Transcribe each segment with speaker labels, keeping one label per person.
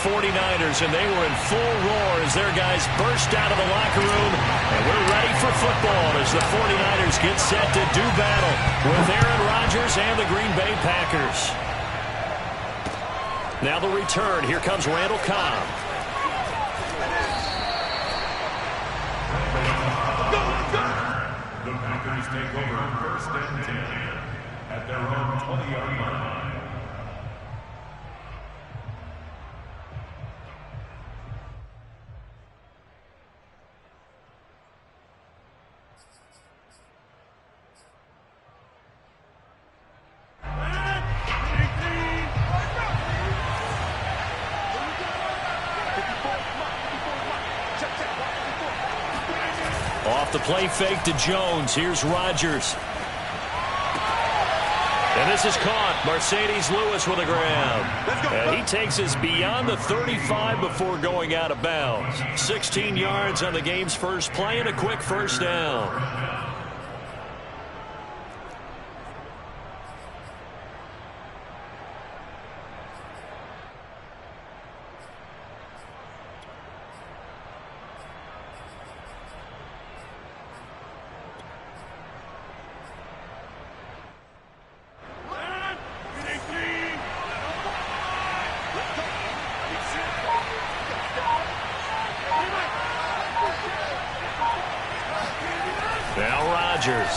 Speaker 1: 49ers, and they were in full roar as their guys burst out of the locker room. And we're ready for football as the 49ers get set to do battle with Aaron Rodgers and the Green Bay Packers. Now the return. Here comes Randall Cobb.
Speaker 2: The Packers take over 1st and 10 at their own 20-yard line.
Speaker 1: Off the play fake to Jones. Here's Rodgers. And this is caught. Mercedes Lewis with a grab. And he takes us beyond the 35 before going out of bounds. 16 yards on the game's first play and a quick first down. Now Rodgers.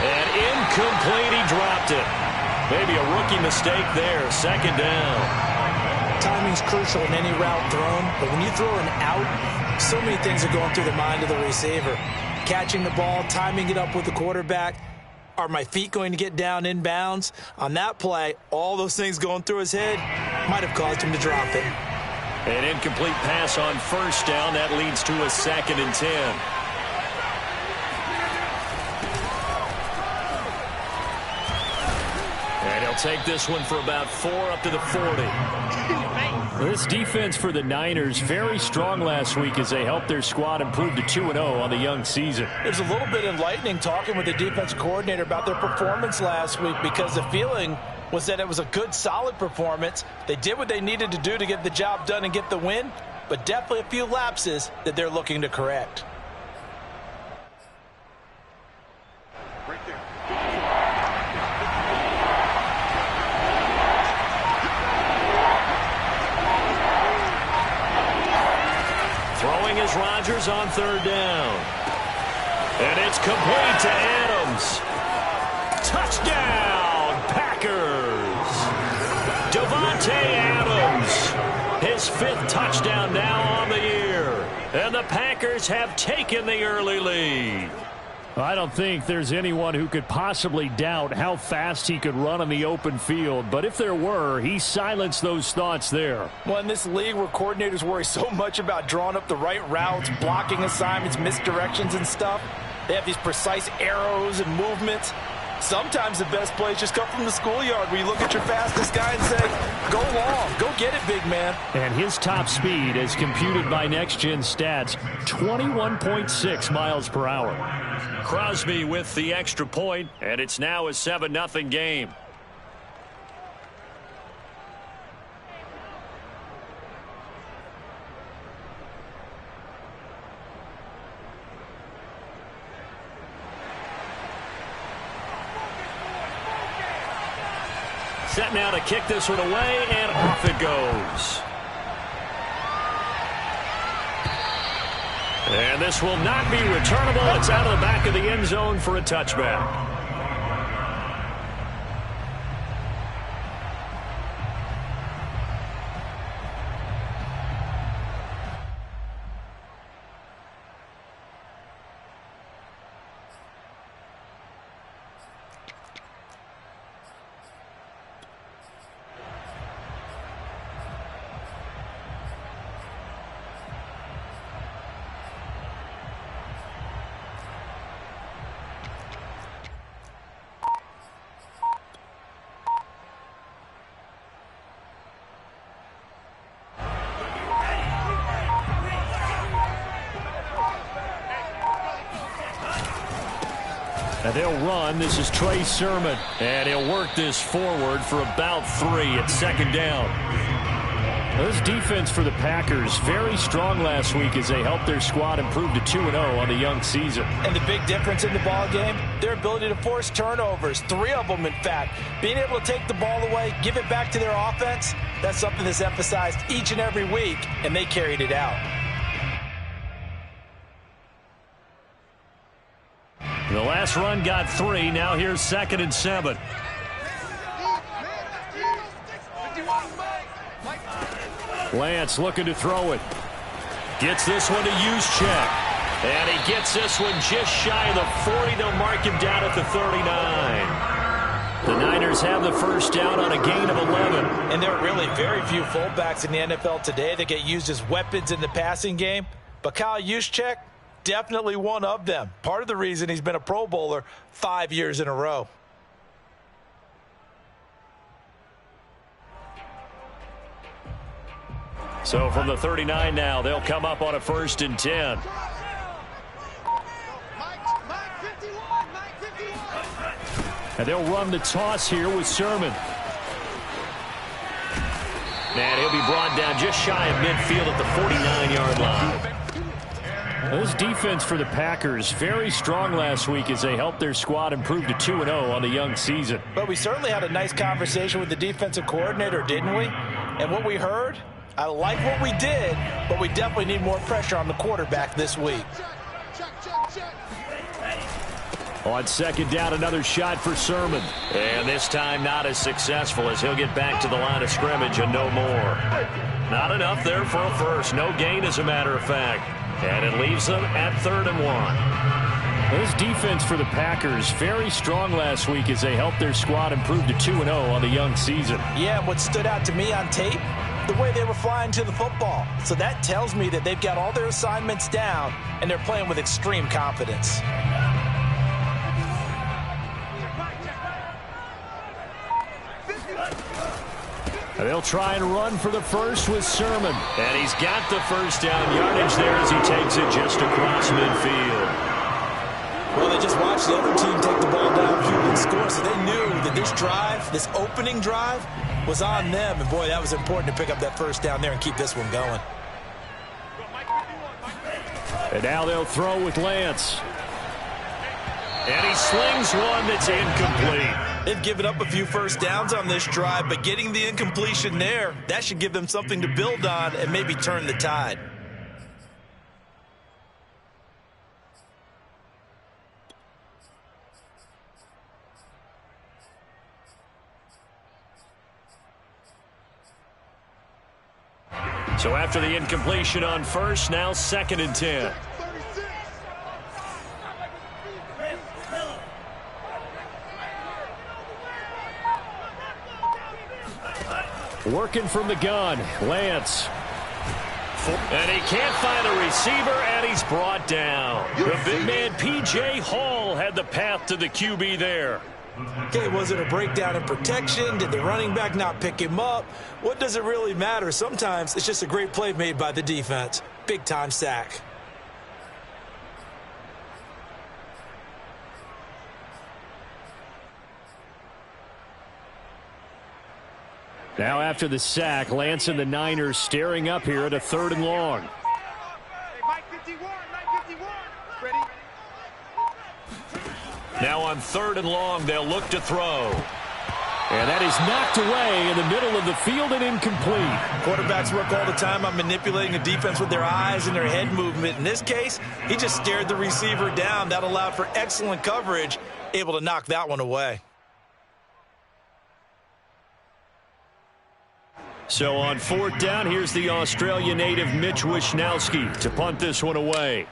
Speaker 1: And incomplete, he dropped it. Maybe a rookie mistake there. 2nd down.
Speaker 3: Timing's crucial in any route thrown, but when you throw an out, so many things are going through the mind of the receiver. Catching the ball, timing it up with the quarterback. Are my feet going to get down in bounds? On that play, all those things going through his head might have caused him to drop it.
Speaker 1: An incomplete pass on 1st down. That leads to a 2nd and 10. And he'll take this one for about 4 up to the 40.
Speaker 4: This defense for the Niners very strong last week as they helped their squad improve to 2-0 on the young season.
Speaker 3: It was a little bit enlightening talking with the defensive coordinator about their performance last week because the feeling was that it was a good, solid performance. They did what they needed to do to get the job done and get the win, but definitely a few lapses that they're looking to correct.
Speaker 2: Right there.
Speaker 1: Throwing is Rodgers on 3rd down. And it's complete to Adams. Touchdown, Packers. Davante Adams, his 5th touchdown now on the year. And the Packers have taken the early lead.
Speaker 4: I don't think there's anyone who could possibly doubt how fast he could run on the open field. But if there were, he silenced those thoughts there.
Speaker 3: Well, in this league where coordinators worry so much about drawing up the right routes, blocking assignments, misdirections and stuff, they have these precise arrows and movements. Sometimes the best plays just come from the schoolyard where you look at your fastest guy and say, go long, go get it, big man.
Speaker 4: And his top speed, as computed by Next Gen Stats, 21.6 miles per hour.
Speaker 1: Crosby with the extra point, and it's now a 7-0 game. Set now to kick this one away, and off it goes. And this will not be returnable. It's out of the back of the end zone for a touchback.
Speaker 4: And they'll run. This is Trey Sermon. And he'll work this forward for about 3 at second down. This defense for the Packers, very strong last week as they helped their squad improve to 2-0 on the young season.
Speaker 3: And the big difference in the ball game, their ability to force turnovers, 3 of them in fact. Being able to take the ball away, give it back to their offense, that's something that's emphasized each and every week, and they carried it out.
Speaker 1: The last run got 3. Now here's 2nd and 7.
Speaker 4: Lance looking to throw it.
Speaker 1: Gets this one to Juszczyk. And he gets this one just shy of the 40. They'll mark him down at the 39. The Niners have the first down on a gain of 11.
Speaker 3: And there are really very few fullbacks in the NFL today that get used as weapons in the passing game. But Kyle Juszczyk, definitely one of them. Part of the reason he's been a Pro Bowler 5 years in a row.
Speaker 1: So from the 39 now, they'll come up on a 1st and 10.
Speaker 4: And they'll run the toss here with Sermon.
Speaker 1: And he'll be brought down just shy of midfield at the 49-yard line.
Speaker 4: This defense for the Packers, very strong last week as they helped their squad improve to 2-0 on the young season.
Speaker 3: But we certainly had a nice conversation with the defensive coordinator, didn't we? And what we heard, I like what we did, but we definitely need more pressure on the quarterback this week.
Speaker 4: On 2nd down, another shot for Sermon.
Speaker 1: And this time not as successful as he'll get back to the line of scrimmage and no more. Not enough there for a first. No gain, as a matter of fact. And it leaves them at 3rd and 1.
Speaker 4: This defense for the Packers, very strong last week as they helped their squad improve to 2-0 on the young season.
Speaker 3: Yeah, and what stood out to me on tape, the way they were flying to the football. So that tells me that they've got all their assignments down and they're playing with extreme confidence.
Speaker 4: And they'll try and run for the first with Sermon.
Speaker 1: And he's got the first down yardage there as he takes it just across midfield.
Speaker 3: Well, they just watched the other team take the ball downfield and score, so they knew that this drive, this opening drive, was on them. And, boy, that was important to pick up that first down there and keep this one going.
Speaker 4: And now they'll throw with Lance.
Speaker 1: And he slings one that's incomplete.
Speaker 3: They've given up a few first downs on this drive, but getting the incompletion there, that should give them something to build on and maybe turn the tide.
Speaker 1: So after the incompletion on first, now 2nd and 10.
Speaker 4: Working from the gun, Lance.
Speaker 1: And he can't find a receiver, and he's brought down. The big man, P.J. Hall, had the path to the QB there.
Speaker 3: Okay, was it a breakdown in protection? Did the running back not pick him up? What does it really matter? Sometimes it's just a great play made by the defense. Big-time sack.
Speaker 4: Now after the sack, Lance and the Niners staring up here at a 3rd and long.
Speaker 1: Now on 3rd and long, they'll look to throw.
Speaker 4: And that is knocked away in the middle of the field and incomplete.
Speaker 3: Quarterbacks work all the time on manipulating the defense with their eyes and their head movement. In this case, he just stared the receiver down. That allowed for excellent coverage, able to knock that one away.
Speaker 1: So on 4th down, here's the Australia native Mitch Wishnowsky to punt this one away.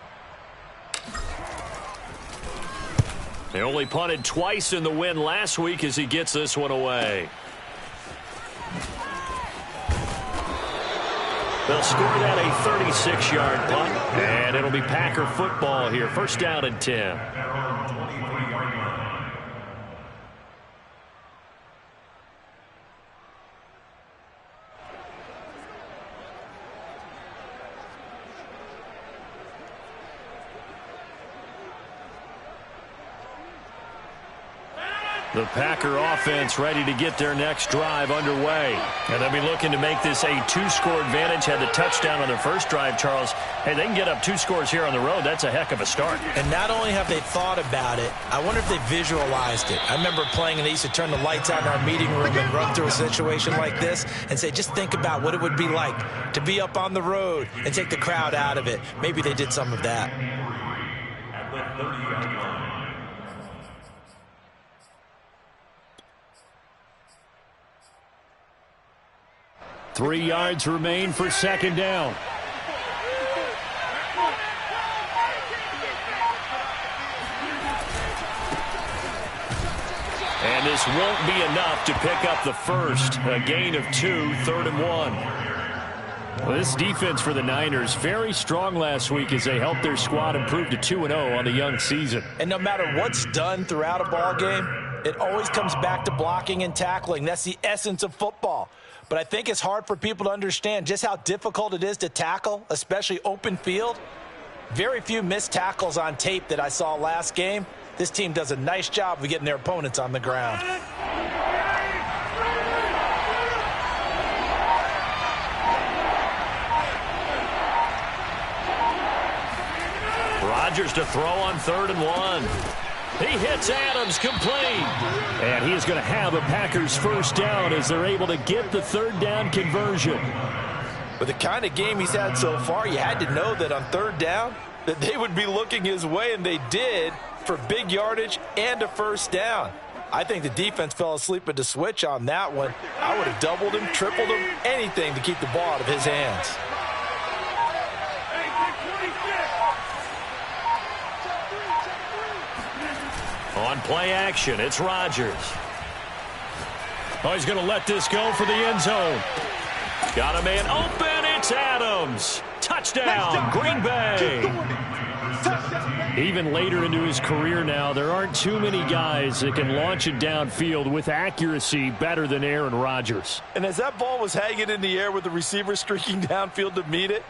Speaker 1: They only punted twice in the win last week as he gets this one away. They'll score that a 36-yard punt, and it'll be Packer football here. 1st down and 10.
Speaker 4: The Packer offense ready to get their next drive underway. And they'll be looking to make this a 2-score advantage. Had the touchdown on their first drive, Charles. Hey, they can get up 2 scores here on the road. That's a heck of a start.
Speaker 3: And not only have they thought about it, I wonder if they visualized it. I remember playing and they used to turn the lights out in our meeting room and run through a situation like this and say, just think about what it would be like to be up on the road and take the crowd out of it. Maybe they did some of that.
Speaker 2: At the 30-yard line.
Speaker 4: 3 yards remain for second down. And this won't be enough to pick up the first. A gain of 2, 3rd and 1. Well, this defense for the Niners, very strong last week as they helped their squad improve to 2-0 on the young season.
Speaker 3: And no matter what's done throughout a ball game, it always comes back to blocking and tackling. That's the essence of football. But I think it's hard for people to understand just how difficult it is to tackle, especially open field. Very few missed tackles on tape that I saw last game. This team does a nice job of getting their opponents on the ground.
Speaker 4: Rodgers to throw on 3rd and 1. He hits Adams complete. And he is going to have a Packers first down as they're able to get the 3rd down conversion.
Speaker 3: With the kind of game he's had so far, you had to know that on 3rd down that they would be looking his way, and they did, for big yardage and a first down. I think the defense fell asleep at the switch on that one. I would have doubled him, tripled him, anything to keep the ball out of his hands.
Speaker 4: On play action, it's Rodgers. Oh, he's going to let this go for the end zone. Got a man open, it's Adams. Touchdown, Green Bay. Even later into his career now, there aren't too many guys that can launch it downfield with accuracy better than Aaron Rodgers.
Speaker 3: And as that ball was hanging in the air with the receiver streaking downfield to meet it,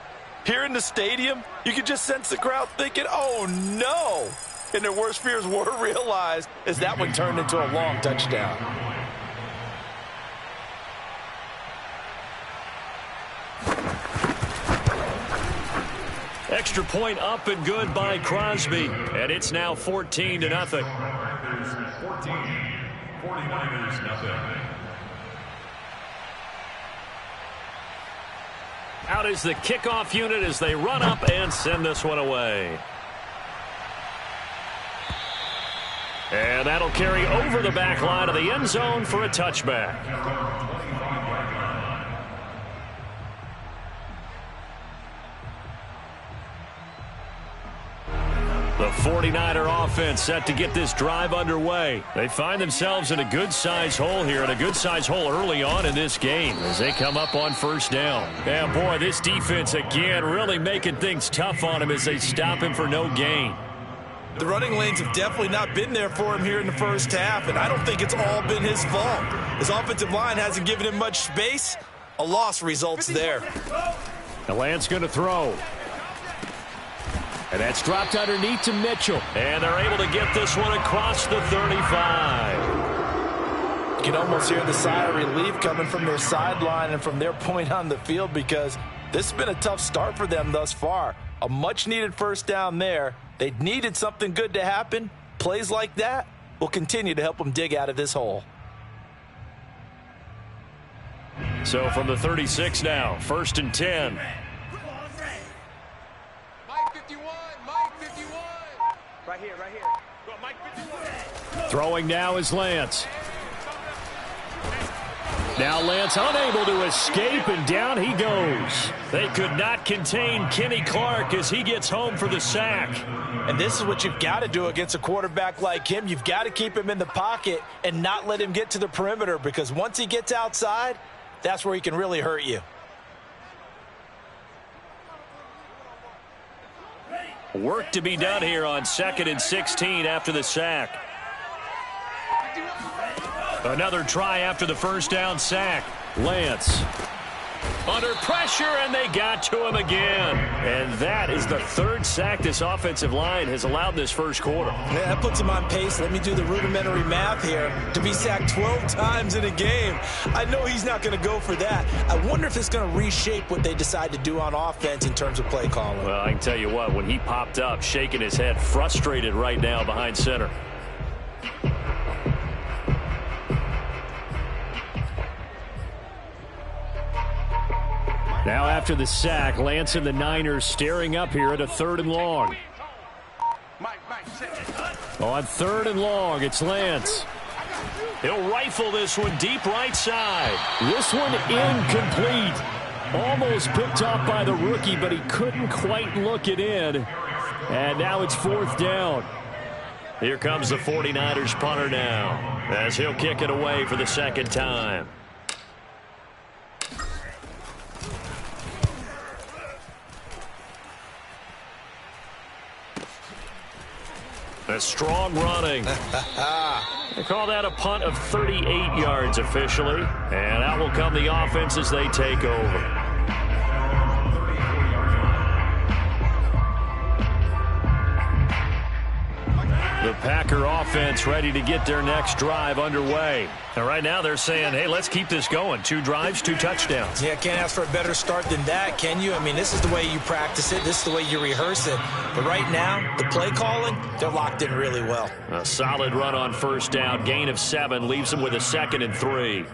Speaker 3: here in the stadium, you could just sense the crowd thinking, oh no! And their worst fears were realized as that one turned into a long touchdown.
Speaker 4: Extra point up and good by Crosby. And it's now 14-0.
Speaker 2: 14, 49ers nothing.
Speaker 4: Out is the kickoff unit as they run up and send this one away. And that'll carry over the back line of the end zone for a touchback. The 49er offense set to get this drive underway. They find themselves in a good-sized hole here, and a good-sized hole early on in this game as they come up on first down. And boy, this defense again really making things tough on him as they stop him for no gain.
Speaker 3: The running lanes have definitely not been there for him here in the first half, and I don't think it's all been his fault. His offensive line hasn't given him much space. A loss results there.
Speaker 4: The Lance going to throw. And that's dropped underneath to Mitchell. And they're able to get this one across the 35.
Speaker 3: You can almost hear the sigh of relief coming from their sideline and from their point on the field, because this has been a tough start for them thus far. A much-needed first down there. They needed something good to happen. Plays like that will continue to help them dig out of this hole.
Speaker 4: So from the 36 now, 1st and 10.
Speaker 5: Mike 51, Mike 51.
Speaker 6: Right here. Go, Mike 51.
Speaker 4: Throwing now is Lance. Now Lance unable to escape, and down he goes. They could not contain Kenny Clark as he gets home for the sack.
Speaker 3: And this is what you've got to do against a quarterback like him. You've got to keep him in the pocket and not let him get to the perimeter, because once he gets outside, that's where he can really hurt you.
Speaker 4: Work to be done here on 2nd and 16 after the sack. Another try after the first down sack. Lance.
Speaker 1: Under pressure, and they got to him again. And that is the third sack this offensive line has allowed this first quarter.
Speaker 3: Yeah, that puts him on pace. Let me do the rudimentary math here. To be sacked 12 times in a game, I know he's not going to go for that. I wonder if it's going to reshape what they decide to do on offense in terms of play calling.
Speaker 1: Well, I can tell you what, when he popped up, shaking his head, frustrated right now behind center.
Speaker 4: Now after the sack, Lance and the Niners staring up here at a 3rd and long. On 3rd and long, it's Lance.
Speaker 1: He'll rifle this one deep right side.
Speaker 4: This one incomplete. Almost picked off by the rookie, but he couldn't quite look it in. And now it's 4th down.
Speaker 1: Here comes the 49ers punter now, as he'll kick it away for the second time. A strong running. They call that a punt of 38 yards officially. And out will come the offense as they take over. The Packer offense ready to get their next drive underway. And right now they're saying, hey, let's keep this going. 2 drives, 2 touchdowns.
Speaker 3: Yeah, can't ask for a better start than that, can you? I mean, this is the way you practice it. This is the way you rehearse it. But right now, the play calling, they're locked in really well.
Speaker 1: A solid run on 1st down. Gain of 7 leaves them with a 2nd and 3.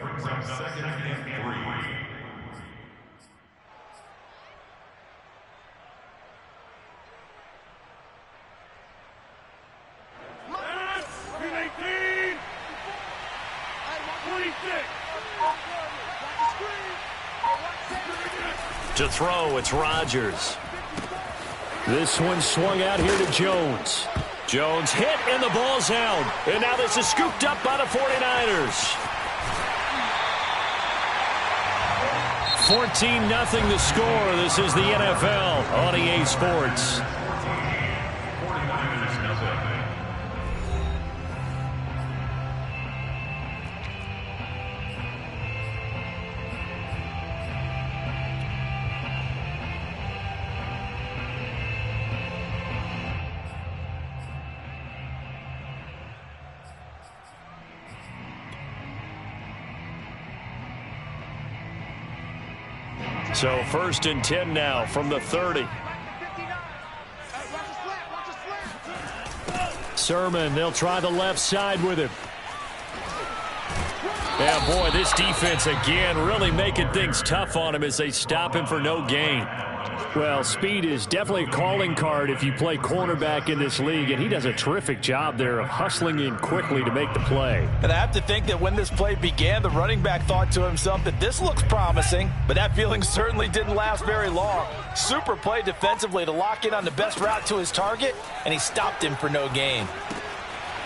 Speaker 1: To throw, it's Rodgers.
Speaker 4: This one swung out here to Jones.
Speaker 1: Jones hit, and the ball's out. And now this is scooped up by the 49ers. 14-0 the score. This is the NFL on EA Sports. So 1st and 10 now from the 30.
Speaker 4: Sermon, they'll try the left side with him.
Speaker 1: Yeah, boy, this defense again really making things tough on him as they stop him for no gain.
Speaker 4: Well, speed is definitely a calling card if you play cornerback in this league, and he does a terrific job there of hustling in quickly to make the play.
Speaker 3: And I have to think that when this play began, the running back thought to himself that this looks promising, but that feeling certainly didn't last very long. Super play defensively to lock in on the best route to his target, and he stopped him for no gain.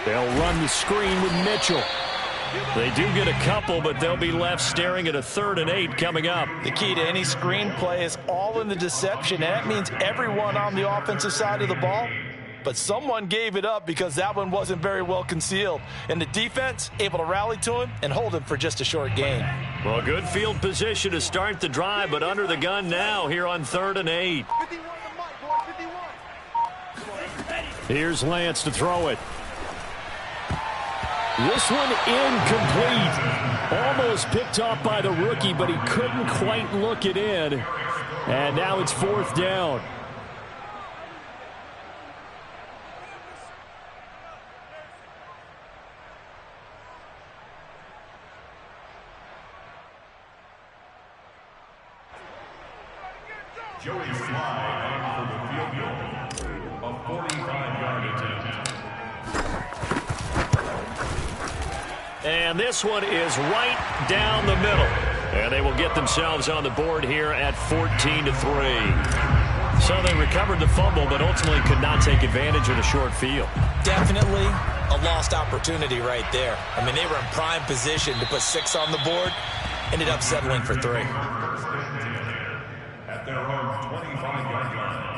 Speaker 4: They'll run the screen with Mitchell.
Speaker 1: They do get a couple, but they'll be left staring at a 3rd and 8 coming up.
Speaker 3: The key to any screen play is all in the deception, and that means everyone on the offensive side of the ball. But someone gave it up because that one wasn't very well concealed. And the defense able to rally to him and hold him for just a short gain.
Speaker 1: Well, good field position to start the drive, but under the gun now here on 3rd and 8.
Speaker 4: Here's Lance to throw it. This one incomplete. Almost picked off by the rookie, but he couldn't quite look it in. And now it's 4th down.
Speaker 2: Joey Slye in for the field goal. A 45-yard attempt.
Speaker 1: And this one is right down the middle. And they will get themselves on the board here at 14-3. So they recovered the fumble, but ultimately could not take advantage of the short field.
Speaker 3: Definitely a lost opportunity right there. I mean, they were in prime position to put 6 on the board. Ended up settling for 3.
Speaker 2: At their own 25-yard line.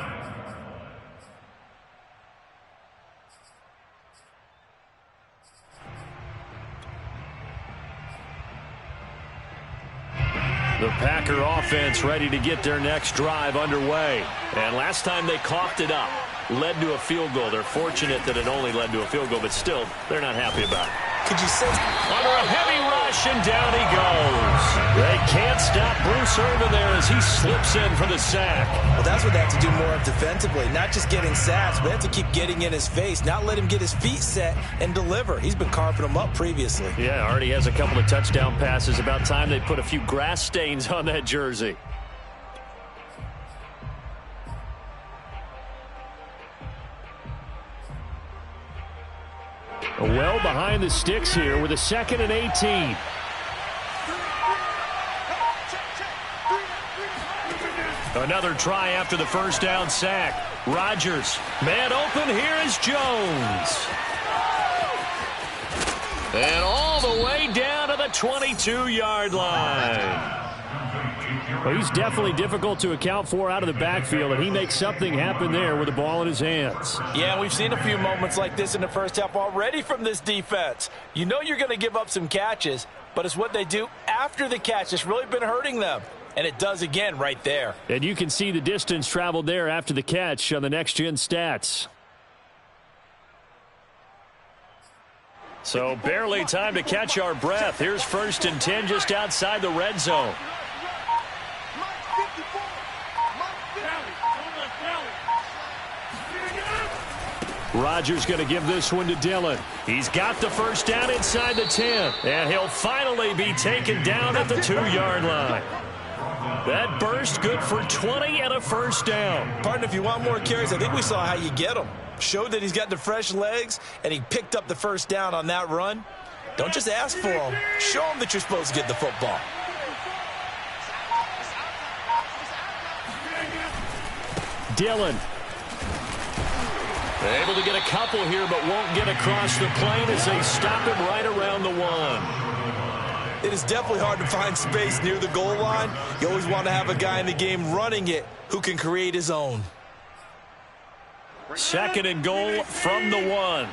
Speaker 4: The Packer offense ready to get their next drive underway.
Speaker 1: And last time they coughed it up, led to a field goal. They're fortunate that it only led to a field goal, but still, they're not happy about it.
Speaker 3: Could you say?
Speaker 1: Under a heavy rush, and down he goes. They can't stop Bruce Irvin there as he slips in for the sack.
Speaker 3: Well, that's what they have to do more of defensively. Not just getting sacks, but they have to keep getting in his face, not let him get his feet set and deliver. He's been carving them up previously.
Speaker 4: Yeah, already has a couple of touchdown passes. About time they put a few grass stains on that jersey. Well behind the sticks here with a 2nd and 18.
Speaker 1: Another try after the first down sack. Rodgers, man open, here is Jones. And all the way down to the 22-yard line.
Speaker 4: Well, he's definitely difficult to account for out of the backfield, and he makes something happen there with the ball in his hands.
Speaker 3: Yeah, we've seen a few moments like this in the first half already from this defense. You know you're going to give up some catches, but it's what they do after the catch that's really been hurting them. And it does again right there.
Speaker 4: And you can see the distance traveled there after the catch on the next-gen stats.
Speaker 1: So barely time to catch our breath. Here's 1st and 10 just outside the red zone.
Speaker 4: Rodgers going to give this one to Dillon.
Speaker 1: He's got the first down inside the 10. And he'll finally be taken down at the 2-yard line. That burst good for 20 and a first down.
Speaker 3: Partner, if you want more carries, I think we saw how you get him. Showed that he's got the fresh legs, and he picked up the first down on that run. Don't just ask for him. Show him that you're supposed to get the football.
Speaker 4: Dillon.
Speaker 1: Able to get a couple here, but won't get across the plane as they stop him right around the 1.
Speaker 3: It is definitely hard to find space near the goal line. You always want to have a guy in the game running it who can create his own.
Speaker 1: 2nd and goal from the 1.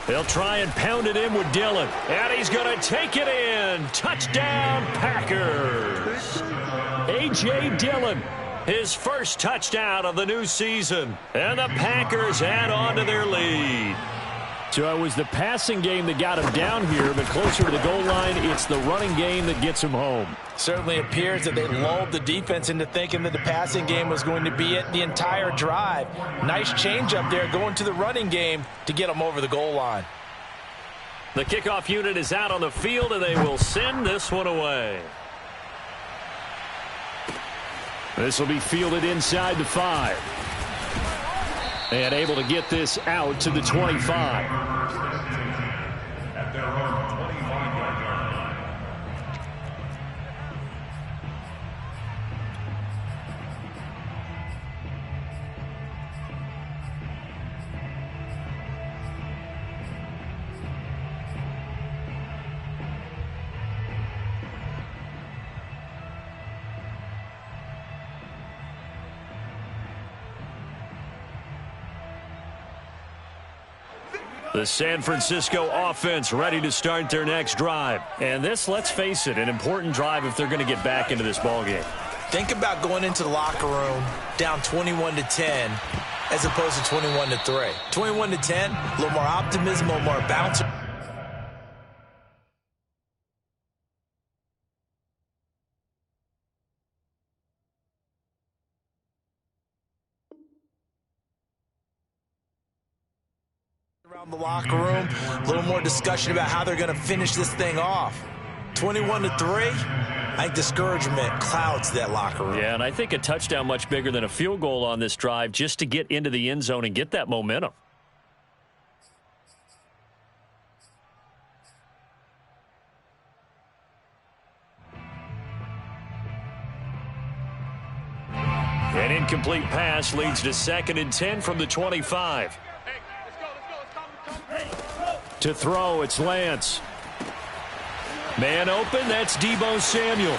Speaker 1: They'll try and pound it in with Dillon. And he's going to take it in. Touchdown, Packers. A.J. Dillon, his first touchdown of the new season. And the Packers add on to their lead.
Speaker 4: So it was the passing game that got him down here, but closer to the goal line, it's the running game that gets him home.
Speaker 3: Certainly appears that they lulled the defense into thinking that the passing game was going to be it the entire drive. Nice change up there going to the running game to get them over the goal line.
Speaker 1: The kickoff unit is out on the field, and they will send this one away.
Speaker 4: This will be fielded inside the 5. And able to get this out to the 25.
Speaker 2: At their own 25-yard line.
Speaker 1: The San Francisco offense ready to start their next drive. And this, let's face it, an important drive if they're going to get back into this ballgame.
Speaker 3: Think about going into the locker room down 21-10 as opposed to 21-3. 21-10, a little more optimism, a little more bounce. Around the locker room, a little more discussion about how they're going to finish this thing off. 21-3, I think discouragement clouds that locker room.
Speaker 1: Yeah, and I think a touchdown much bigger than a field goal on this drive just to get into the end zone and get that momentum. An incomplete pass leads to 2nd and 10 from the 25.
Speaker 4: To throw, it's Lance.
Speaker 1: Man open, that's Deebo Samuel.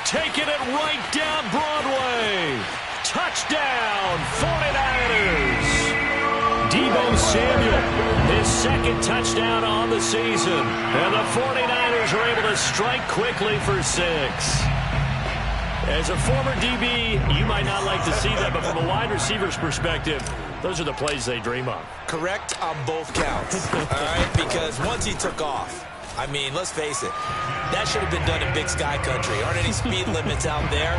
Speaker 1: Taking it right down Broadway. Touchdown, 49ers. Deebo Samuel, his second touchdown on the season. And the 49ers are able to strike quickly for 6. As a former DB, you might not like to see that, but from a wide receiver's perspective, those are the plays they dream of.
Speaker 3: Correct on both counts, all right? Because once he took off, I mean, let's face it, that should have been done in Big Sky Country. Aren't any speed limits out there?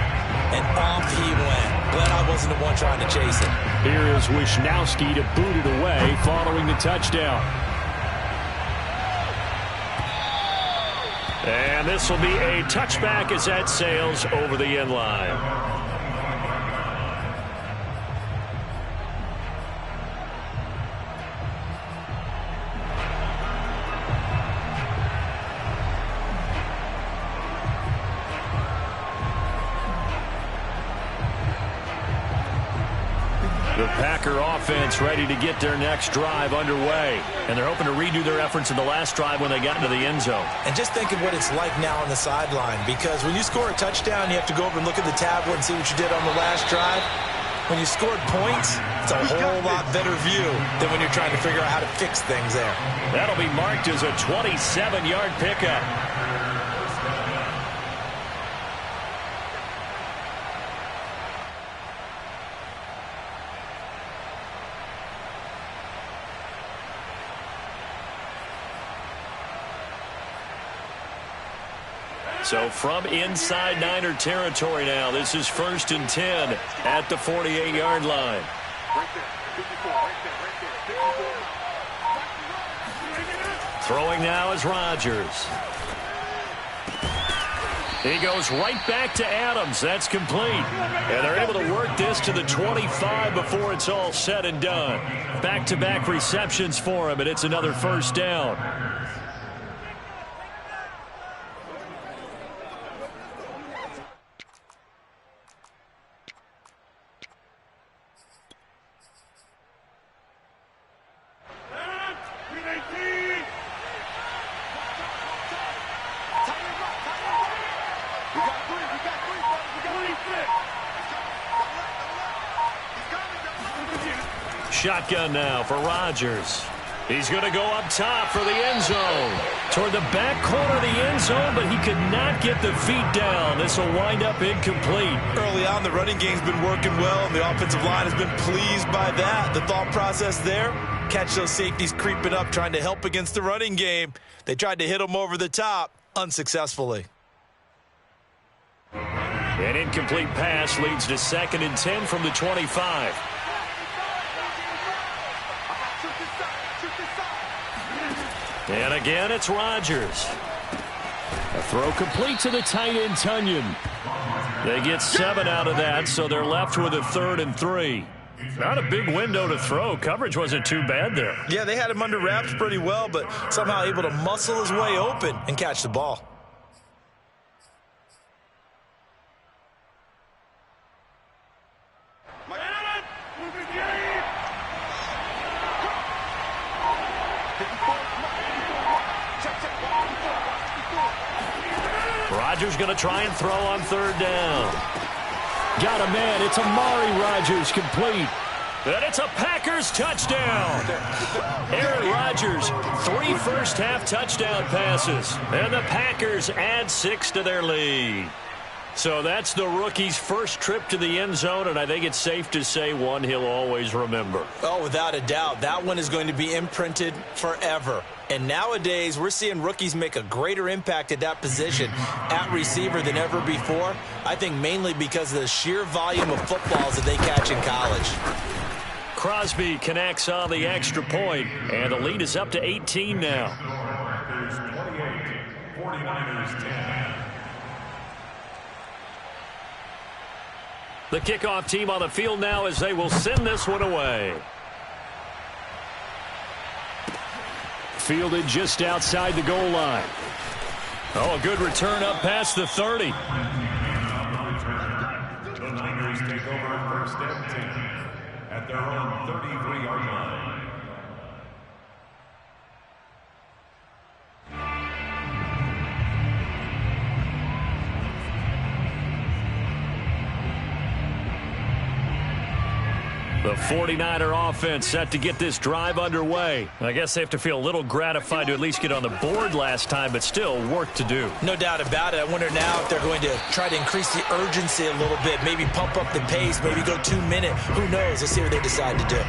Speaker 3: And off he went. Glad I wasn't the one trying to chase it.
Speaker 4: Here is Wisnowski to boot it away following the touchdown.
Speaker 1: And this will be a touchback as that sails over the end line. The Packer offense ready to get their next drive underway. And they're hoping to redo their efforts in the last drive when they got into the end zone.
Speaker 3: And just think of what it's like now on the sideline, because when you score a touchdown, you have to go over and look at the tablet and see what you did on the last drive. When you scored points, it's a whole lot better view than when you're trying to figure out how to fix things there.
Speaker 1: That'll be marked as a 27-yard pickup. So from inside Niner territory now, this is 1st and 10 at the 48-yard line. Throwing now is Rodgers. He goes right back to Adams. That's complete. And they're able to work this to the 25 before it's all said and done. Back-to-back receptions for him, and it's another first down. Shotgun now for Rodgers. He's going to go up top for the end zone. Toward the back corner of the end zone, but he could not get the feet down. This will wind up incomplete.
Speaker 3: Early on, the running game's been working well, and the offensive line has been pleased by that. The thought process there, catch those safeties creeping up, trying to help against the running game. They tried to hit them over the top, unsuccessfully.
Speaker 1: An incomplete pass leads to 2nd and 10 from the 25. And again, it's Rodgers. A throw complete to the tight end, Tunyon. They get 7 out of that, so they're left with a 3rd and 3. Not a big window to throw. Coverage wasn't too bad there.
Speaker 3: Yeah, they had him under wraps pretty well, but somehow able to muscle his way open and catch the ball.
Speaker 1: Rodgers going to try and throw on 3rd down. Got a man. It's Amari Rodgers, complete. And it's a Packers touchdown. Aaron Rodgers, 3 first-half touchdown passes. And the Packers add 6 to their lead. So that's the rookie's first trip to the end zone, and I think it's safe to say one he'll always remember.
Speaker 3: Oh, without a doubt. That one is going to be imprinted forever. And nowadays, we're seeing rookies make a greater impact at that position at receiver than ever before. I think mainly because of the sheer volume of footballs that they catch in college.
Speaker 1: Crosby connects on the extra point, and the lead is up to 18 now.
Speaker 2: Packers 28, 49ers 10.
Speaker 1: The kickoff team on the field now as they will send this one away.
Speaker 4: Fielded just outside the goal line.
Speaker 1: Oh, a good return up past the 30.
Speaker 2: The Niners take over 1st and 10 at their own 33-yard line.
Speaker 1: The 49er offense set to get this drive underway.
Speaker 4: I guess they have to feel a little gratified to at least get on the board last time, but still work to do.
Speaker 3: No doubt about it. I wonder now if they're going to try to increase the urgency a little bit, maybe pump up the pace, maybe go 2 minute. Who knows? Let's see what they decide to do.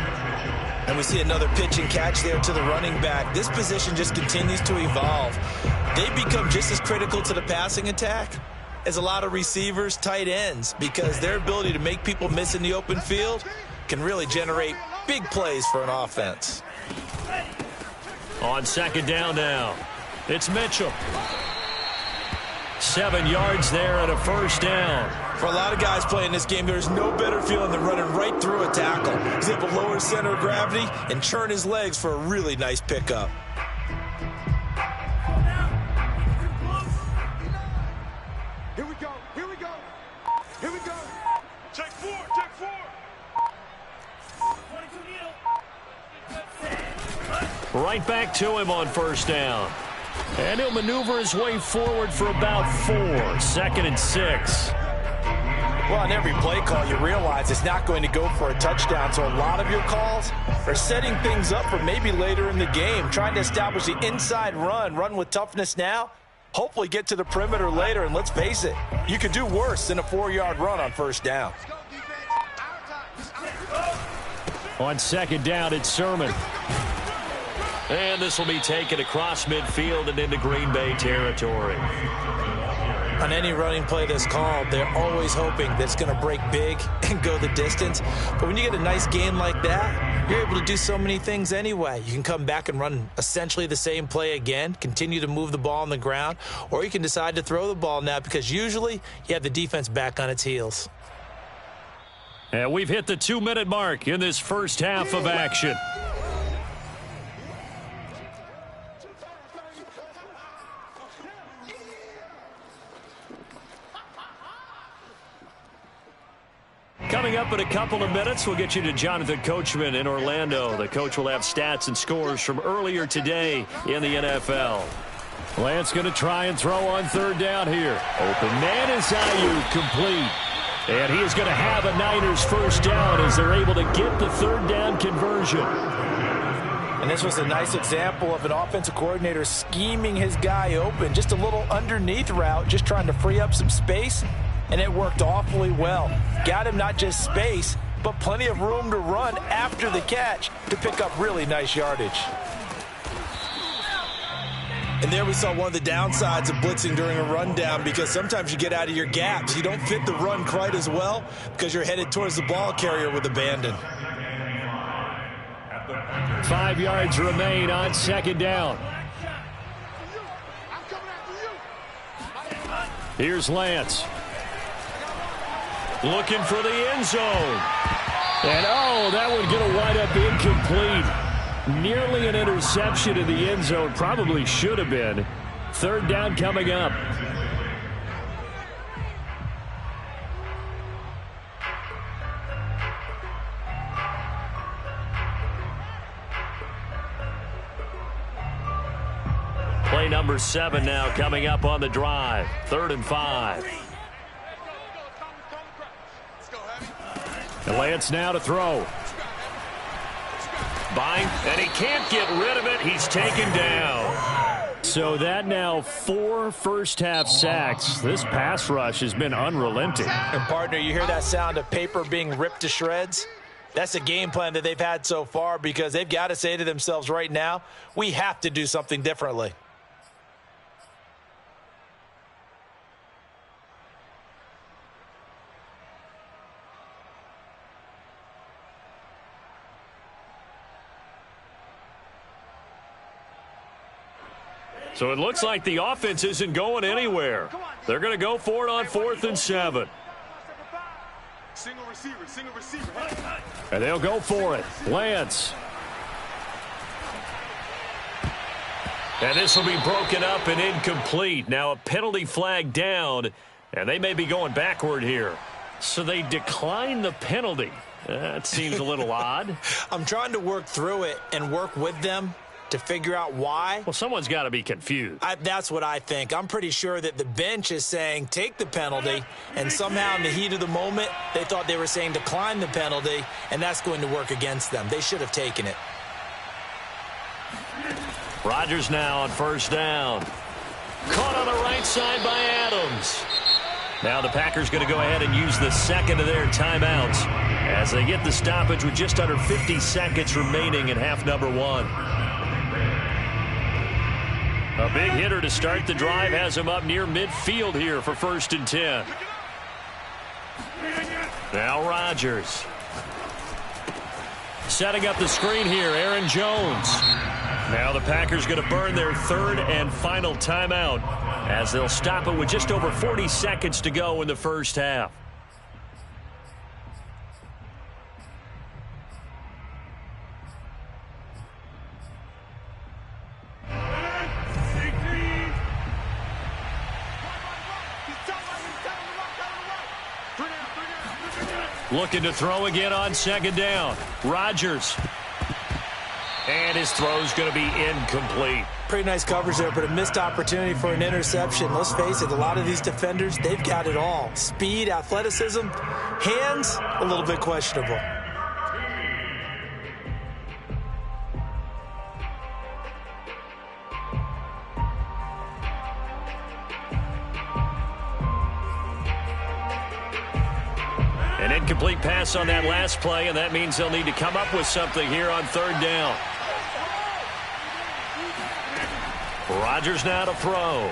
Speaker 3: And we see another pitch and catch there to the running back. This position just continues to evolve. They become just as critical to the passing attack as a lot of receivers, tight ends, because their ability to make people miss in the open field can really generate big plays for an offense.
Speaker 1: On second down now, it's Mitchell. 7 yards there and a first down.
Speaker 3: For a lot of guys playing this game, there's no better feeling than running right through a tackle. He's able to lower his center of gravity and churn his legs for a really nice pickup.
Speaker 5: Here we go. Here we go. Here we go. Check 4. Check 4.
Speaker 1: Right back to him on first down. And he'll maneuver his way forward for about 4. 2nd and 6.
Speaker 3: Well, on every play call, you realize it's not going to go for a touchdown, so a lot of your calls are setting things up for maybe later in the game, trying to establish the inside run with toughness now, hopefully get to the perimeter later, and let's face it, you could do worse than a 4-yard run on first down.
Speaker 1: On second down, it's Sermon. And this will be taken across midfield and into Green Bay territory.
Speaker 3: On any running play that's called, they're always hoping that it's going to break big and go the distance. But when you get a nice game like that, you're able to do so many things anyway. You can come back and run essentially the same play again, continue to move the ball on the ground, or you can decide to throw the ball now because usually you have the defense back on its heels.
Speaker 1: And we've hit the 2-minute mark in this first half of action. Coming up in a couple of minutes, we'll get you to Jonathan Coachman in Orlando. The coach will have stats and scores from earlier today in the NFL. Lance going to try and throw on third down here. Open man is Ayuk, complete. And he is going to have a Niners first down as they're able to get the third down conversion.
Speaker 3: And this was a nice example of an offensive coordinator scheming his guy open. Just a little underneath route, just trying to free up some space. And it worked awfully well. Got him not just space, but plenty of room to run after the catch to pick up really nice yardage. And there we saw one of the downsides of blitzing during a rundown, because sometimes you get out of your gaps. You don't fit the run quite as well because you're headed towards the ball carrier with abandon.
Speaker 1: 5 yards remain on second down. Here's Lance. Looking for the end zone. And, oh, that one going to wind up incomplete. Nearly an interception in the end zone. Probably should have been. Third down coming up. Play number 7 now coming up on the drive. 3rd and 5. And Lance now to throw. Buying, and he can't get rid of it. He's taken down. So that now 4 first-half sacks. This pass rush has been unrelenting.
Speaker 3: And, partner, you hear that sound of paper being ripped to shreds? That's the game plan that they've had so far, because they've got to say to themselves right now, we have to do something differently.
Speaker 1: So it looks like the offense isn't going anywhere. They're going to go for it on 4th and 7.
Speaker 5: Single receiver.
Speaker 1: And they'll go for it. Lance. And this will be broken up and incomplete. Now a penalty flag down, and they may be going backward here. So they decline the penalty. That seems a little odd.
Speaker 3: I'm trying to work through it and work with them. to figure out why.
Speaker 4: Well, someone's got to be confused.
Speaker 3: That's what I think. I'm pretty sure that the bench is saying take the penalty, and somehow in the heat of the moment, they thought they were saying decline the penalty, and that's going to work against them. They should have taken it.
Speaker 1: Rodgers now on first down. Caught on the right side by Adams. Now the Packers going to go ahead and use the second of their timeouts as they get the stoppage with just under 50 seconds remaining in half number one. A big hitter to start the drive has him up near midfield here for 1st and 10. Now Rodgers. Setting up the screen here, Aaron Jones. Now the Packers going to burn their 3rd and final timeout as they'll stop it with just over 40 seconds to go in the first half. Looking to throw again on 2nd down. Rodgers. And his throw's going to be incomplete.
Speaker 3: Pretty nice coverage there, but a missed opportunity for an interception. Let's face it, a lot of these defenders, they've got it all. Speed, athleticism, hands, a little bit questionable.
Speaker 1: An incomplete pass on that last play, and that means they'll need to come up with something here on 3rd down. Rodgers now to throw.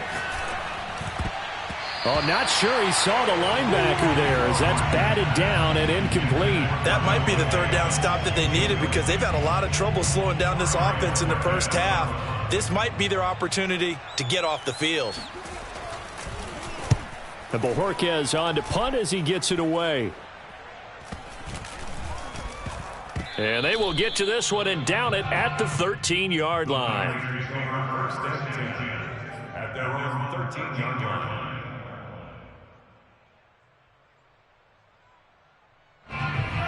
Speaker 4: Oh, not sure he saw the linebacker there as that's batted down and incomplete.
Speaker 3: That might be the 3rd down stop that they needed because they've had a lot of trouble slowing down this offense in the first half. This might be their opportunity to get off the field.
Speaker 4: And Bojorquez on to punt as he gets it away.
Speaker 1: And they will get to this one and down it at the 13-yard line.
Speaker 2: At their own 13-yard line.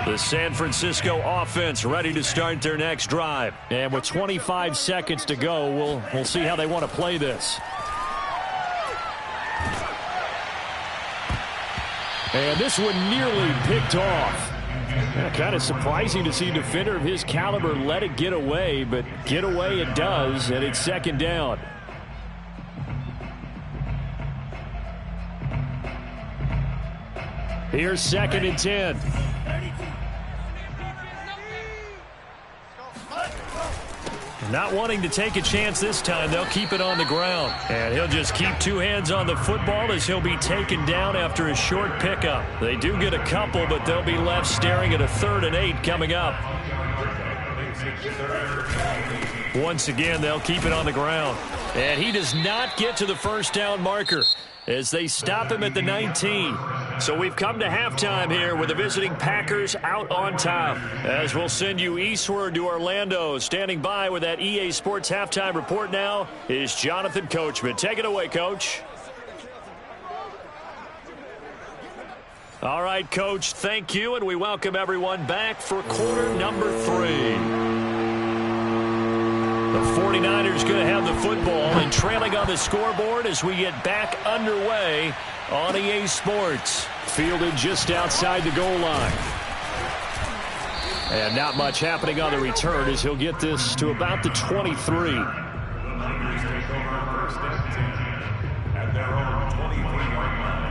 Speaker 1: The San Francisco offense ready to start their next drive.
Speaker 4: And with 25 seconds to go, we'll see how they want to play this. And this one nearly picked off. Kind of surprising to see a defender of his caliber let it get away, but get away it does, and it's 2nd down. Here's 2nd and 10.
Speaker 1: Not wanting to take a chance this time, they'll keep it on the ground. And he'll just keep 2 hands on the football as he'll be taken down after a short pickup. They do get a couple, but they'll be left staring at a 3rd and 8 coming up. Once again, they'll keep it on the ground. And he does not get to the 1st down marker as they stop him at the 19. So we've come to halftime here with the visiting Packers out on top. As we'll send you eastward to Orlando. Standing by with that EA Sports halftime report now is Jonathan Coachman. Take it away, Coach. All right, Coach, thank you, and we welcome everyone back for quarter number 3. The 49ers going to have the football and trailing on the scoreboard as we get back underway on EA Sports.
Speaker 4: Fielded just outside the goal line.
Speaker 1: And not much happening on the return as he'll get this to about the 23.
Speaker 2: The Niners take over 1st and 10 at their own 23-yard line.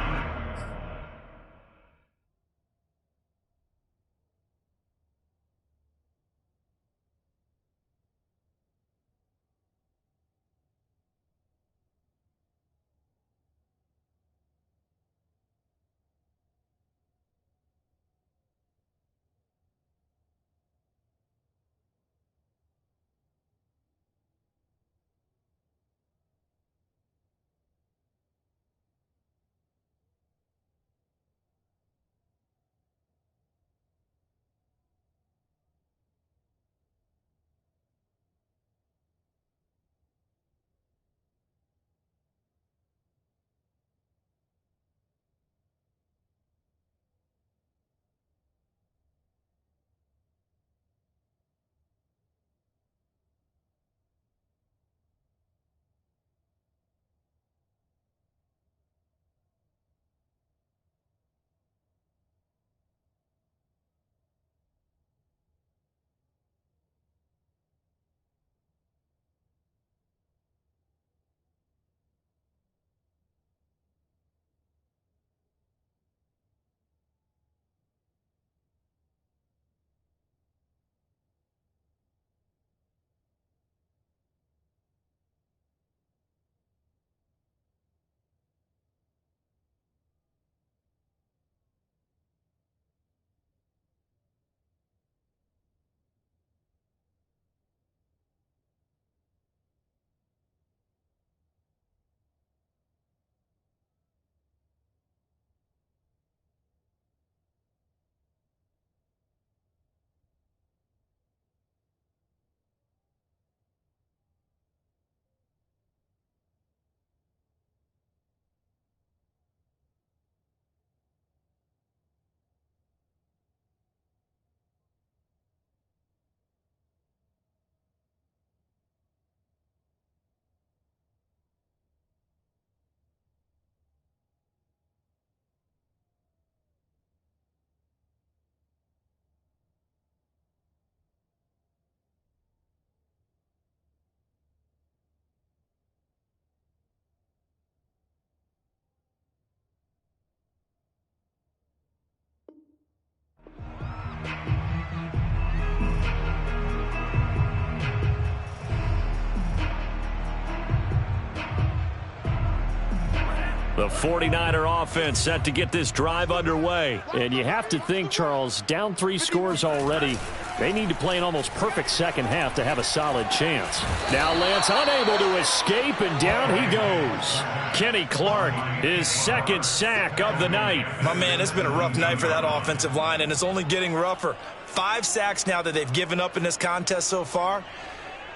Speaker 1: The 49er offense set to get this drive underway.
Speaker 4: And you have to think, Charles, down 3 scores already. They need to play an almost perfect second half to have a solid chance. Now Lance unable to escape, and down he goes.
Speaker 1: Kenny Clark, his second sack of the night.
Speaker 3: My man, it's been a rough night for that offensive line, and it's only getting rougher. 5 sacks now that they've given up in this contest so far.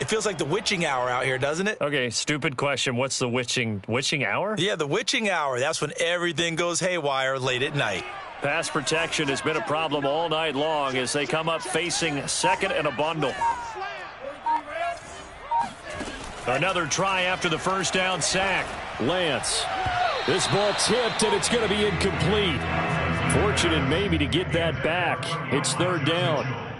Speaker 3: It feels like the witching hour out here, doesn't it?
Speaker 1: Okay, stupid question. What's the witching hour?
Speaker 3: Yeah, the witching hour. That's when everything goes haywire late at night.
Speaker 1: Pass protection has been a problem all night long as they come up facing second and a bundle. Another try after the first down sack.
Speaker 4: Lance. This ball tipped, and it's going to be incomplete. Fortunate maybe to get that back. It's third down.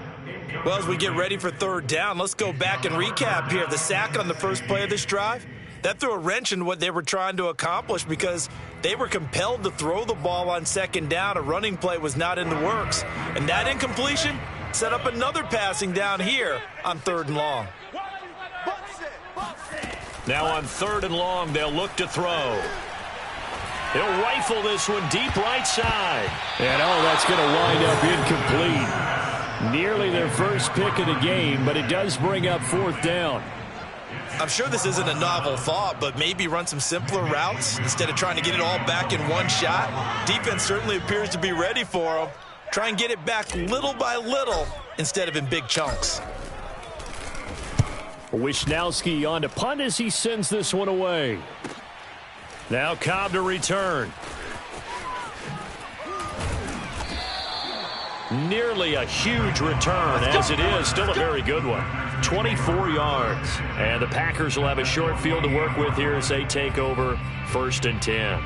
Speaker 3: Well, as we get ready for third down, let's go back and recap here. The sack on the first play of this drive, that threw a wrench in what they were trying to accomplish because they were compelled to throw the ball on second down. A running play was not in the works. And that incompletion set up another passing down here on third and long.
Speaker 1: Now on third and long, they'll look to throw. He'll rifle this one deep right side.
Speaker 4: And that's going to wind up incomplete. Nearly their first pick of the game, but it does bring up fourth down.
Speaker 3: I'm sure this isn't a novel thought, but maybe run some simpler routes instead of trying to get it all back in one shot. Defense certainly appears to be ready for them. Try and get it back little by little instead of in big chunks.
Speaker 4: Wisnowski on to punt as he sends this one away.
Speaker 1: Now Cobb to return. Nearly a huge return, as it is still a very good one. 24 yards. And the Packers will have a short field to work with here as they take over first and 10.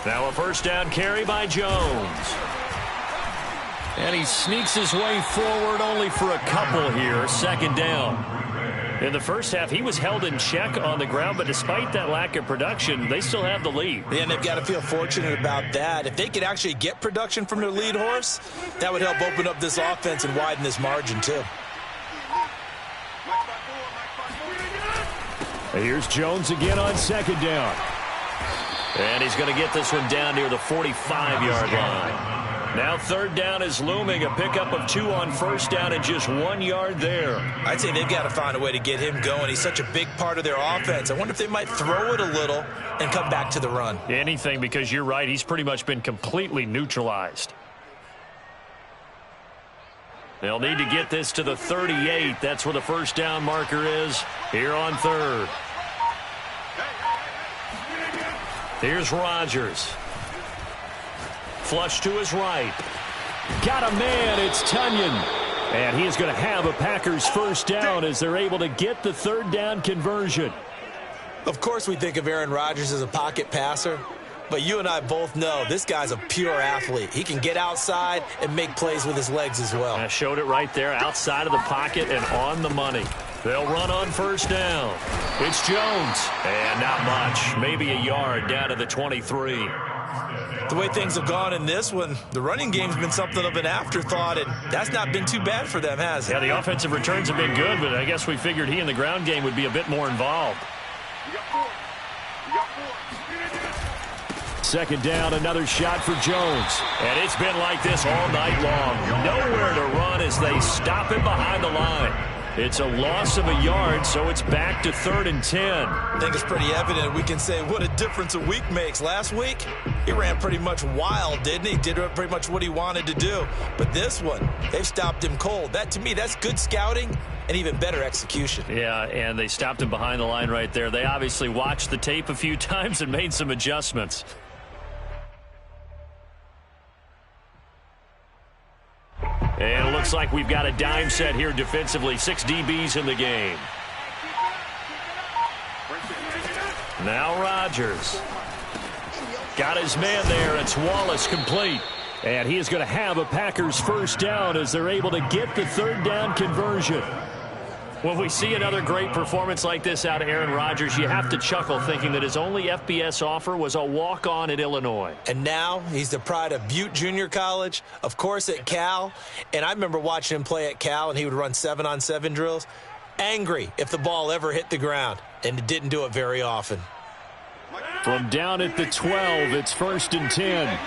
Speaker 1: Now a first down carry by Jones. And he sneaks his way forward only for a couple here. Second down. In the first half, he was held in check on the ground, but despite that lack of production, they still have the lead.
Speaker 3: Yeah, and they've got to feel fortunate about that. If they could actually get production from their lead horse, that would help open up this offense and widen this margin, too.
Speaker 4: Here's Jones again on second down.
Speaker 1: And he's going to get this one down near the 45-yard line. Now third down is looming. A pickup of 2 on first down and just 1 yard there.
Speaker 3: I'd say they've got to find a way to get him going. He's such a big part of their offense. I wonder if they might throw it a little and come back to the run.
Speaker 1: Anything, because you're right. He's pretty much been completely neutralized. They'll need to get this to the 38. That's where the first down marker is here on third. Here's Rodgers. Flush to his right.
Speaker 4: Got a man. It's Tunyon. And he is going to have a Packers first down as they're able to get the third down conversion.
Speaker 3: Of course we think of Aaron Rodgers as a pocket passer, but you and I both know this guy's a pure athlete. He can get outside and make plays with his legs as well.
Speaker 1: I showed it right there, outside of the pocket and on the money. They'll run on first down. It's Jones. And not much. Maybe a yard down to the 23.
Speaker 3: The way things have gone in this one, the running game's been something of an afterthought, and that's not been too bad for them, has it?
Speaker 1: Yeah, the offensive returns have been good, but I guess we figured he in the ground game would be a bit more involved.
Speaker 4: Second down, another shot for Jones.
Speaker 1: And it's been like this all night long. Nowhere to run as they stop him behind the line. It's a loss of a yard, so it's back to 3rd and 10.
Speaker 3: I think it's pretty evident. We can say what a difference a week makes. Last week, he ran pretty much wild, didn't he? Did pretty much what he wanted to do. But this one, they've stopped him cold. That, to me, that's good scouting and even better execution.
Speaker 1: Yeah, and they stopped him behind the line right there. They obviously watched the tape a few times and made some adjustments. And it looks like we've got a dime set here defensively. 6 DBs in the game. Now Rodgers. Got his man there. It's Wallace complete.
Speaker 4: And he is going to have a Packers first down as they're able to get the third down conversion. When we see another great performance like this out of Aaron Rodgers, you have to chuckle thinking that his only FBS offer was a walk-on at Illinois.
Speaker 3: And now he's the pride of Butte Junior College, of course at Cal. And I remember watching him play at Cal, and he would run 7-on-7 drills. Angry if the ball ever hit the ground, and it didn't do it very often.
Speaker 4: From down at the 12, it's 1st and 10.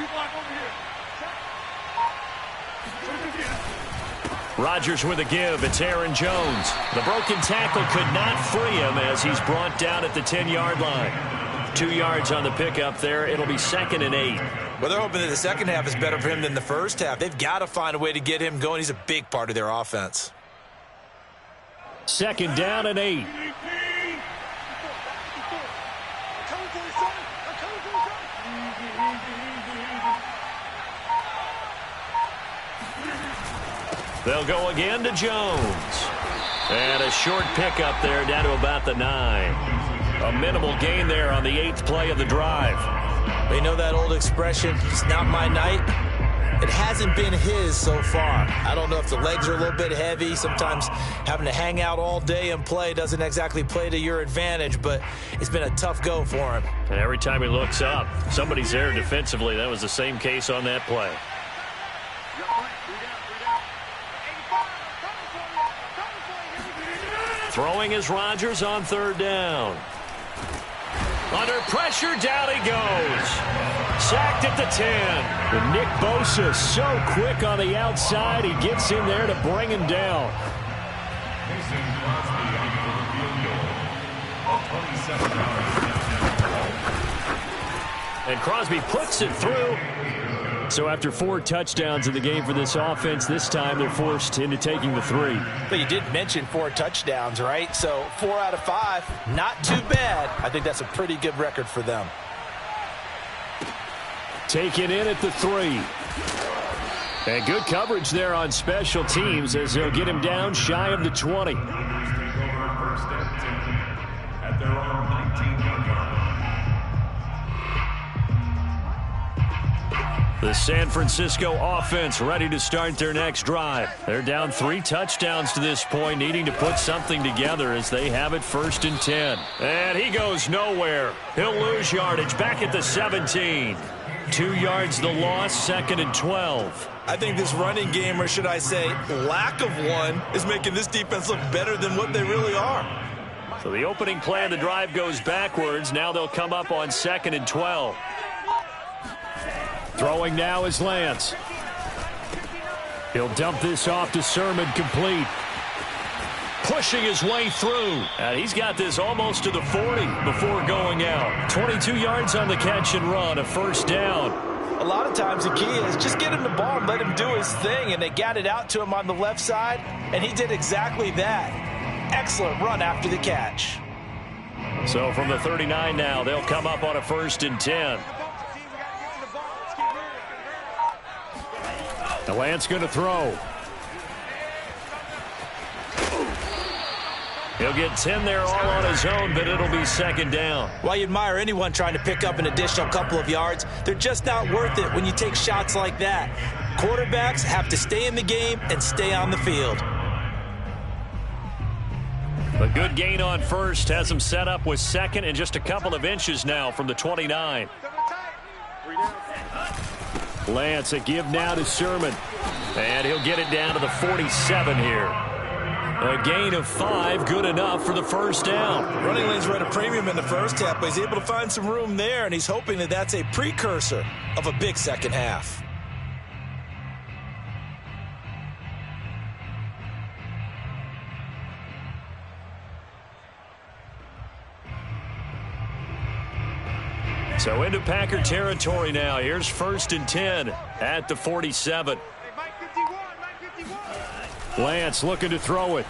Speaker 4: Rodgers with a give. It's Aaron Jones. The broken tackle could not free him as he's brought down at the 10-yard line. 2 yards on the pickup there. It'll be 2nd and 8.
Speaker 3: Well, they're hoping that the second half is better for him than the first half. They've got to find a way to get him going. He's a big part of their offense.
Speaker 4: 2nd down and 8. They'll go again to Jones. And a short pickup there down to about the 9. A minimal gain there on the 8th play of the drive.
Speaker 3: They know that old expression, it's not my night. It hasn't been his so far. I don't know if the legs are a little bit heavy. Sometimes having to hang out all day and play doesn't exactly play to your advantage, but it's been a tough go for him.
Speaker 4: And every time he looks up, somebody's there defensively. That was the same case on that play. Throwing is Rodgers on 3rd down. Under pressure, down he goes. Sacked at the 10. And Nick Bosa so quick on the outside. He gets in there to bring him down.
Speaker 2: Mason Crosby on for the field goal of 27 yards.
Speaker 4: And Crosby puts it through. So after 4 touchdowns in the game for this offense, this time they're forced into taking the 3.
Speaker 3: But you did mention 4 touchdowns, right? So 4 out of 5, not too bad. I think that's a pretty good record for them.
Speaker 4: Taken in at the 3. And good coverage there on special teams as they'll get him down shy of the 20.
Speaker 2: Take over 1st and 10 at their own 19-yard line.
Speaker 4: The San Francisco offense ready to start their next drive. They're down 3 touchdowns to this point, needing to put something together as they have it 1st and 10. And he goes nowhere. He'll lose yardage back at the 17. 2 yards the loss, 2nd and 12.
Speaker 3: I think this running game, or should I say lack of one, is making this defense look better than what they really are.
Speaker 4: So the opening play of the drive goes backwards. Now they'll come up on 2nd and 12. Throwing now is Lance. He'll dump this off to Sermon, complete. Pushing his way through. And he's got this almost to the 40 before going out. 22 yards on the catch and run, a 1st down.
Speaker 3: A lot of times the key is just get him the ball and let him do his thing, and they got it out to him on the left side, and he did exactly that. Excellent run after the catch.
Speaker 4: So from the 39 now, they'll come up on a 1st and 10. The Lance going to throw. He'll get 10 there all on his own, but it'll be 2nd down.
Speaker 3: While you admire anyone trying to pick up an additional couple of yards, they're just not worth it when you take shots like that. Quarterbacks have to stay in the game and stay on the field.
Speaker 4: A good gain on 1st has him set up with 2nd and just a couple of inches now from the 29. Lance, a give now to Sermon. And he'll get it down to the 47 here. A gain of 5, good enough for the 1st down.
Speaker 3: Running lanes were at a premium in the first half, but he's able to find some room there, and he's hoping that that's a precursor of a big second half.
Speaker 4: So into Packer territory now. Here's 1st and 10 at the 47. Lance looking to throw it.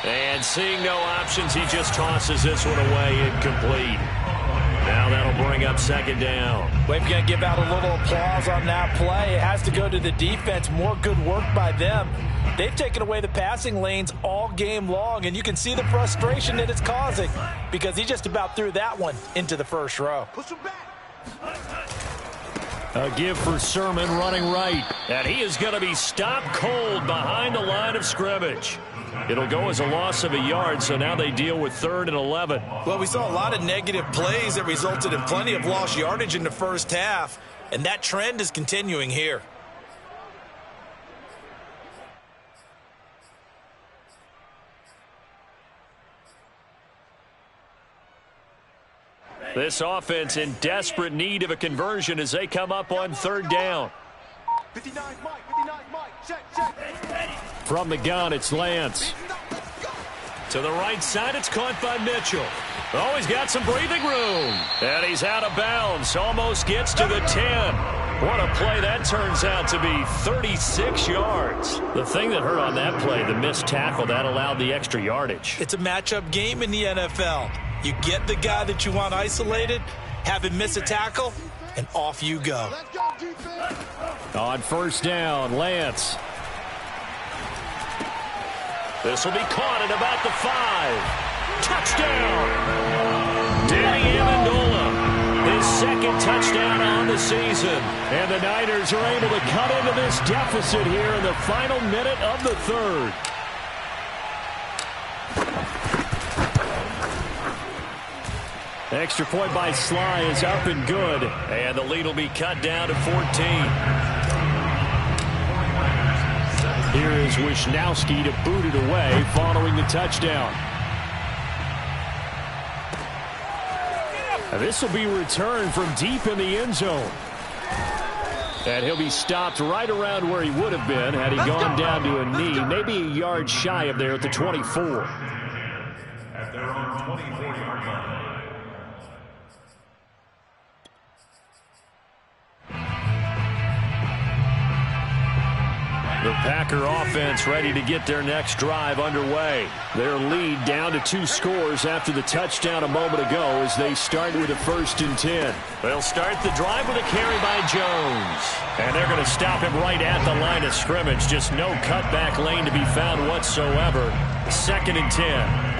Speaker 4: And seeing no options, he just tosses this one away, incomplete. Now that'll bring up 2nd down.
Speaker 3: We're going to give out a little applause on that play. It has to go to the defense. More good work by them. They've taken away the passing lanes all game long, and you can see the frustration that it's causing because he just about threw that one into the 1st row.
Speaker 5: Push him back.
Speaker 4: A give for Sermon running right.
Speaker 1: And he is going to be stopped cold behind the line of scrimmage. It'll go as a loss of a yard, so now they deal with 3rd and 11.
Speaker 3: Well, we saw a lot of negative plays that resulted in plenty of lost yardage in the first half, and that trend is continuing here.
Speaker 1: This offense in desperate need of a conversion as they come up on 3rd down.
Speaker 5: 59 Mike, check.
Speaker 4: From the gun, it's Lance.
Speaker 1: To the right side, it's caught by Mitchell. Oh, he's got some breathing room. And he's out of bounds. Almost gets to the 10. What a play that turns out to be, 36 yards.
Speaker 4: The thing that hurt on that play, the missed tackle, that allowed the extra yardage.
Speaker 3: It's a matchup game in the NFL. You get the guy that you want isolated, have him miss a tackle, and off you go.
Speaker 5: Let's go, defense.
Speaker 4: On 1st down, Lance.
Speaker 1: This will be caught at about the 5. Touchdown! Danny Amendola, his 2nd touchdown on the season.
Speaker 4: And the Niners are able to cut into this deficit here in the final minute of the 3rd. Extra point by Sly is up and good.
Speaker 1: And the lead will be cut down to 14.
Speaker 4: Here is Wisnowski to boot it away following the touchdown. And this will be returned from deep in the end zone. And he'll be stopped right around where he would have been had he gone down to a knee, maybe a yard shy of there at the 24.
Speaker 2: At their own 24-yard line.
Speaker 1: The Packer offense ready to get their next drive underway.
Speaker 4: Their lead down to 2 scores after the touchdown a moment ago as they start with a 1st and 10.
Speaker 1: They'll start the drive with a carry by Jones. And they're going to stop him right at the line of scrimmage. Just no cutback lane to be found whatsoever. 2nd and 10.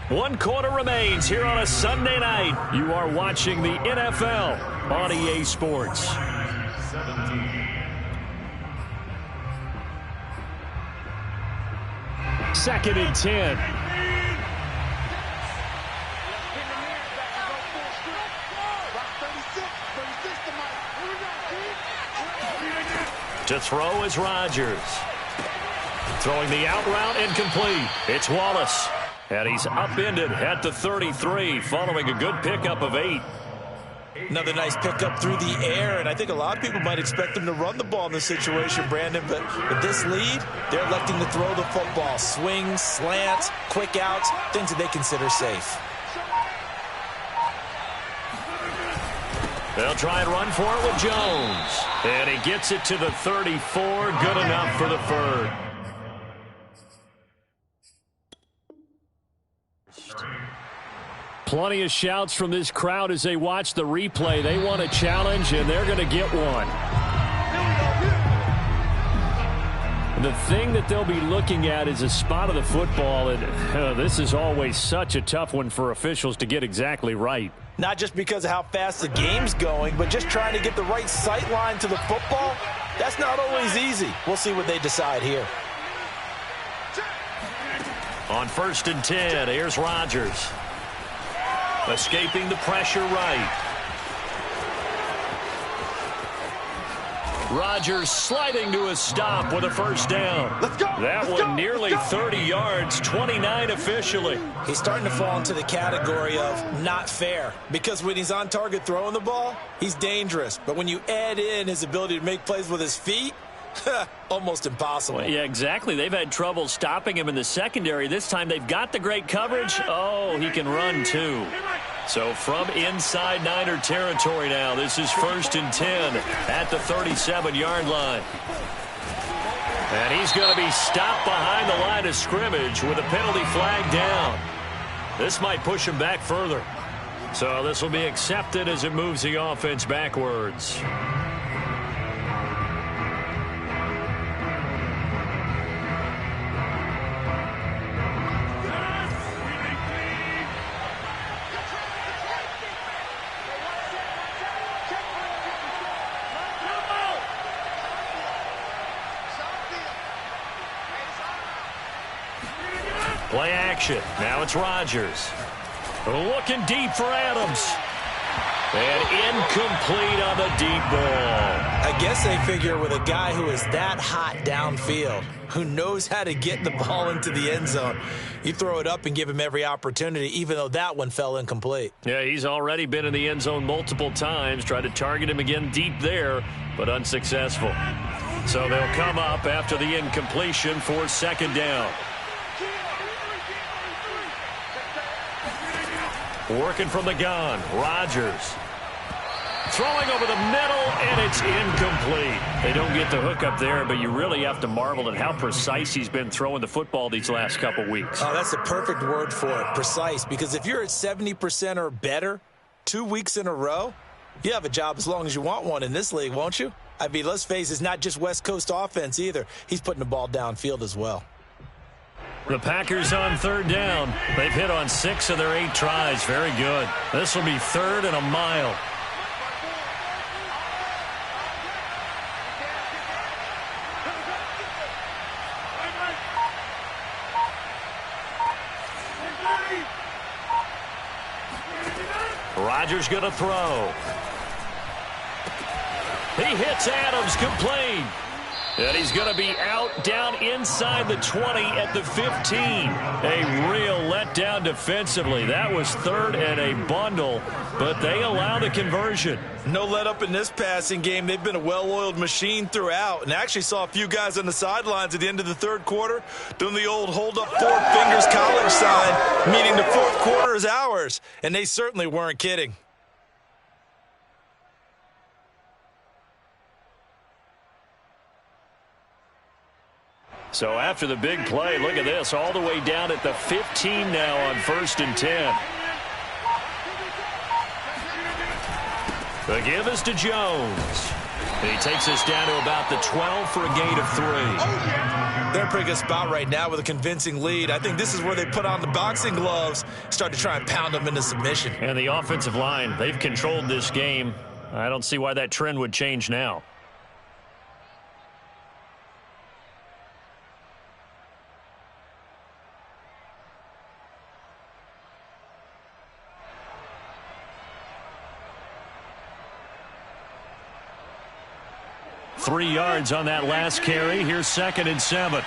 Speaker 1: One quarter remains here on a Sunday night. You are watching the NFL on EA Sports.
Speaker 4: 2nd and 10.
Speaker 1: To throw is Rodgers. Throwing the out route incomplete. It's Wallace. And he's upended at the 33 following a good pickup of 8.
Speaker 3: Another nice pickup through the air, and I think a lot of people might expect them to run the ball in this situation, Brandon, but with this lead, they're electing to throw the football. Swings, slants, quick outs, things that they consider safe.
Speaker 1: They'll try and run for it with Jones. And he gets it to the 34, good enough for the 3rd.
Speaker 4: Plenty of shouts from this crowd as they watch the replay. They want a challenge, and they're going to get one. The thing that they'll be looking at is a spot of the football, and this is always such a tough one for officials to get exactly right.
Speaker 3: Not just because of how fast the game's going, but just trying to get the right sight line to the football. That's not always easy. We'll see what they decide here.
Speaker 1: On 1st and 10, here's Rodgers. Escaping the pressure right. Rodgers sliding to a stop with a 1st down.
Speaker 5: Let's go.
Speaker 1: That one nearly 30 yards, 29 officially.
Speaker 3: He's starting to fall into the category of not fair, because when he's on target throwing the ball, he's dangerous. But when you add in his ability to make plays with his feet, almost impossible.
Speaker 1: Well, yeah, exactly. They've had trouble stopping him in the secondary. This time they've got the great coverage. Oh, he can run too. So from inside Niner territory now, this is 1st and 10 at the 37-yard line. And he's going to be stopped behind the line of scrimmage with a penalty flag down. This might push him back further. So this will be accepted as it moves the offense backwards. Play action. Now it's Rodgers. Looking deep for Adams. And incomplete on the deep ball.
Speaker 3: I guess they figure with a guy who is that hot downfield, who knows how to get the ball into the end zone, you throw it up and give him every opportunity, even though that one fell incomplete.
Speaker 1: Yeah, he's already been in the end zone multiple times. Tried to target him again deep there, but unsuccessful. So they'll come up after the incompletion for second down. Working from the gun, Rodgers. Throwing over the middle, and it's incomplete. They don't get the hook up there, but you really have to marvel at how precise he's been throwing the football these last couple weeks.
Speaker 3: Oh, that's the perfect word for it, precise, because if you're at 70% or better 2 weeks in a row, you have a job as long as you want one in this league, won't you? I mean, let's face it, it's not just West Coast offense either. He's putting the ball downfield as well.
Speaker 1: The Packers on third down. They've hit on 6 of their 8 tries. Very good. This will be 3rd and a mile. Rodgers going to throw. He hits Adams, complete. And he's going to be out down inside the 20 at the 15. A real letdown defensively. That was 3rd and a bundle, but they allow the conversion.
Speaker 3: No let up in this passing game. They've been a well-oiled machine throughout, and I actually saw a few guys on the sidelines at the end of the 3rd quarter doing the old hold up 4 fingers college sign, meaning the 4th quarter is ours, and they certainly weren't kidding.
Speaker 1: So after the big play, look at this, all the way down at the 15 now on 1st and 10. The give is to Jones. He takes us down to about the 12 for a gain of 3.
Speaker 3: They're in a pretty good spot right now with a convincing lead. I think this is where they put on the boxing gloves, start to try and pound them into submission.
Speaker 1: And the offensive line, they've controlled this game. I don't see why that trend would change now. Three yards on that last carry. Here's 2nd and 7.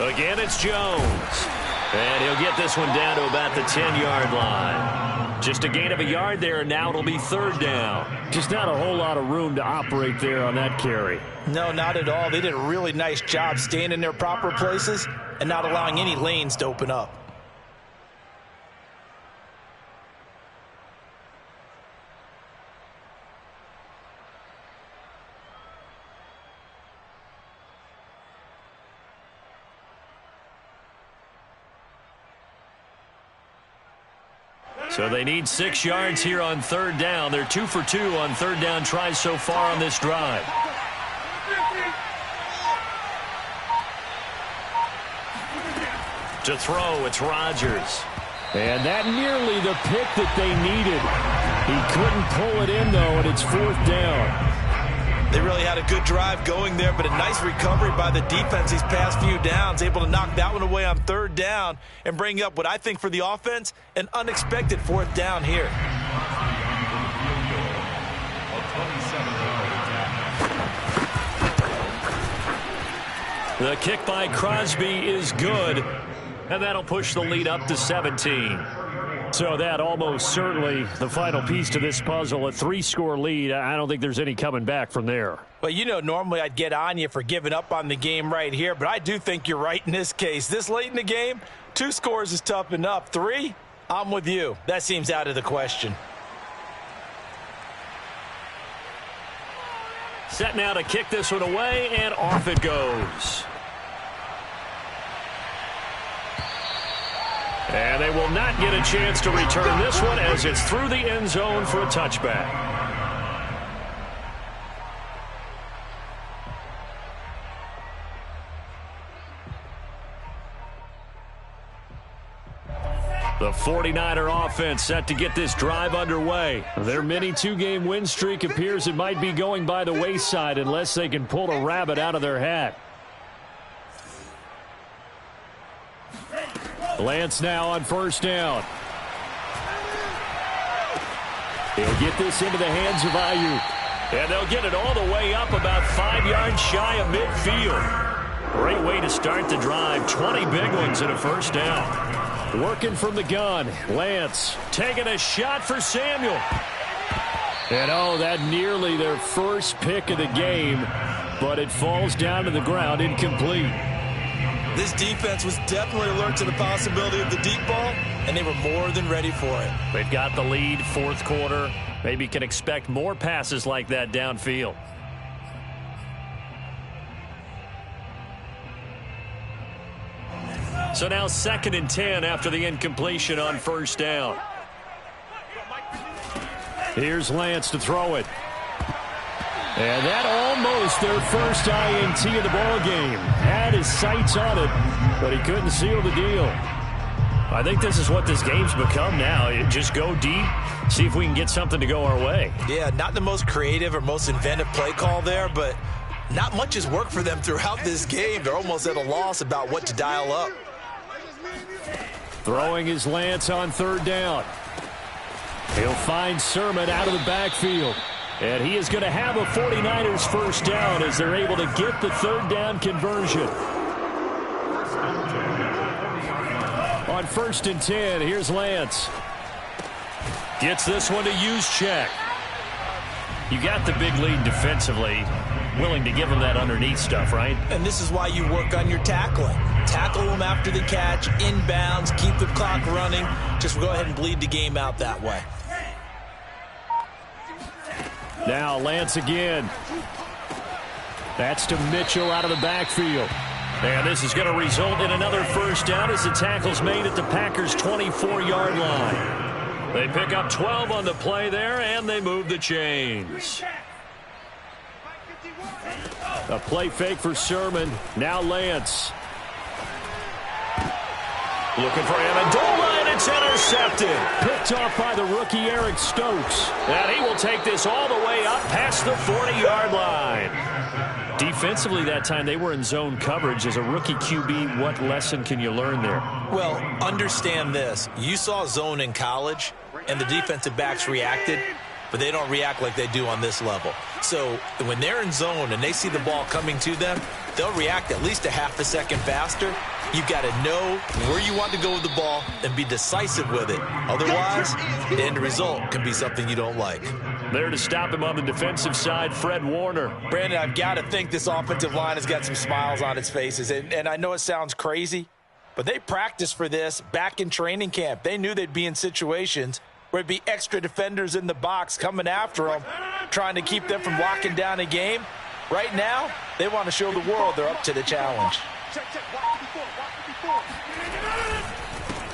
Speaker 1: Again, it's Jones. And he'll get this one down to about the 10-yard line. Just a gain of a yard there, and now it'll be 3rd down.
Speaker 4: Just not a whole lot of room to operate there on that carry.
Speaker 3: No, not at all. They did a really nice job staying in their proper places and not allowing any lanes to open up.
Speaker 1: So they need 6 yards here on 3rd down. They're 2 for 2 on 3rd down tries so far on this drive. To throw, it's Rodgers.
Speaker 4: And that nearly the pick that they needed. He couldn't pull it in, though, and it's 4th down.
Speaker 3: They really had a good drive going there, but a nice recovery by the defense these past few downs, able to knock that one away on 3rd down and bring up what I think for the offense, an unexpected 4th down here.
Speaker 1: The kick by Crosby is good, and that'll push the lead up to 17.
Speaker 4: So that almost certainly the final piece to this puzzle, a 3-score lead. I don't think there's any coming back from there.
Speaker 3: Well, you know, normally I'd get on you for giving up on the game right here, but I do think you're right in this case. This late in the game, 2 scores is tough enough. 3, I'm with you. That seems out of the question.
Speaker 1: Set now to kick this one away, and off it goes. And they will not get a chance to return this one as it's through the end zone for a touchback. The 49er offense set to get this drive underway.
Speaker 4: Their mini two-game win streak appears it might be going by the wayside unless they can pull a rabbit out of their hat. Lance now on first down. He'll get this into the hands of Aiyuk.
Speaker 1: And they'll get it all the way up about 5 yards shy of midfield. Great way to start the drive. 20 big ones and a first down.
Speaker 4: Working from the gun, Lance
Speaker 1: taking a shot for Samuel.
Speaker 4: And oh, that nearly their first pick of the game, but it falls down to the ground incomplete.
Speaker 3: This defense was definitely alert to the possibility of the deep ball, and they were more than ready for it.
Speaker 1: They've got the lead, fourth quarter. Maybe can expect more passes like that downfield. So now 2nd and 10 after the incompletion on first down.
Speaker 4: Here's Lance to throw it. And that almost their first INT of the ball game. Had his sights on it, but he couldn't seal the deal.
Speaker 1: I think this is what this game's become now. You just go deep, see if we can get something to go our way.
Speaker 3: Yeah, not the most creative or most inventive play call there, but not much has worked for them throughout this game. They're almost at a loss about what to dial up.
Speaker 4: Throwing his Lance on third down. He'll find Sermon out of the backfield. And he is going to have a 49ers first down as they're able to get the third down conversion. On 1st and 10, here's Lance.
Speaker 1: Gets this one to Juszczyk. You got the big lead defensively. Willing to give them that underneath stuff, right?
Speaker 3: And this is why you work on your tackling. Tackle them after the catch, inbounds, keep the clock running. Just go ahead and bleed the game out that way.
Speaker 4: Now Lance again. That's to Mitchell out of the backfield.
Speaker 1: And this is going to result in another first down as the tackle's made at the Packers' 24-yard line. They pick up 12 on the play there, and they move the chains.
Speaker 4: A play fake for Sermon. Now Lance.
Speaker 1: Looking for Amendola, and it's intercepted.
Speaker 4: Picked off by the rookie Eric Stokes.
Speaker 1: And he will take this all the way up past the 40-yard line.
Speaker 4: Defensively that time, they were in zone coverage. As a rookie QB, what lesson can you learn there?
Speaker 3: Well, understand this. You saw zone in college, and the defensive backs reacted, but they don't react like they do on this level. So when they're in zone and they see the ball coming to them, they'll react at least a half a second faster. You've got to know where you want to go with the ball and be decisive with it. Otherwise, the end result can be something you don't like.
Speaker 1: There to stop him on the defensive side, Fred Warner.
Speaker 3: Brandon, I've got to think this offensive line has got some smiles on its faces. And I know it sounds crazy, but they practiced for this back in training camp. They knew they'd be in situations where it'd be extra defenders in the box coming after them, trying to keep them from locking down a game. Right now, they want to show the world they're up to the challenge.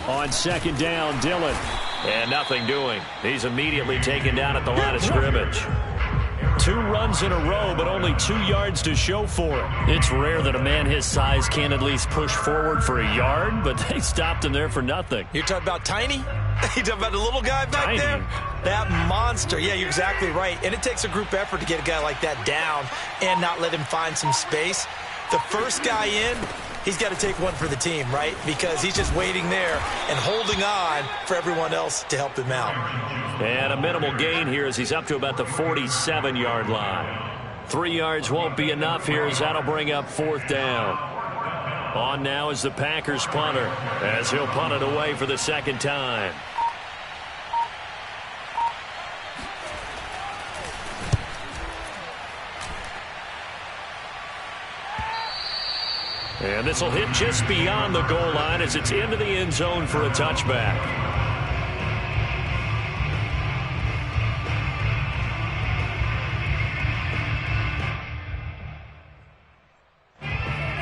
Speaker 4: On 2nd down, Dillon.
Speaker 1: And nothing doing. He's immediately taken down at the line of scrimmage.
Speaker 4: 2 runs in a row, but only 2 yards to show for it.
Speaker 1: It's rare that a man his size can at least push forward for a yard, but they stopped him there for nothing.
Speaker 3: You're talking about Tiny? You talking about the little guy back there? That monster. Yeah, you're exactly right. And it takes a group effort to get a guy like that down and not let him find some space. The first guy in, he's got to take one for the team, right? Because he's just waiting there and holding on for everyone else to help him out.
Speaker 1: And a minimal gain here as he's up to about the 47-yard line. 3 yards won't be enough here as that'll bring up 4th down. On now is the Packers punter as he'll punt it away for the 2nd time. And this will hit just beyond the goal line as it's into the end zone for a touchback.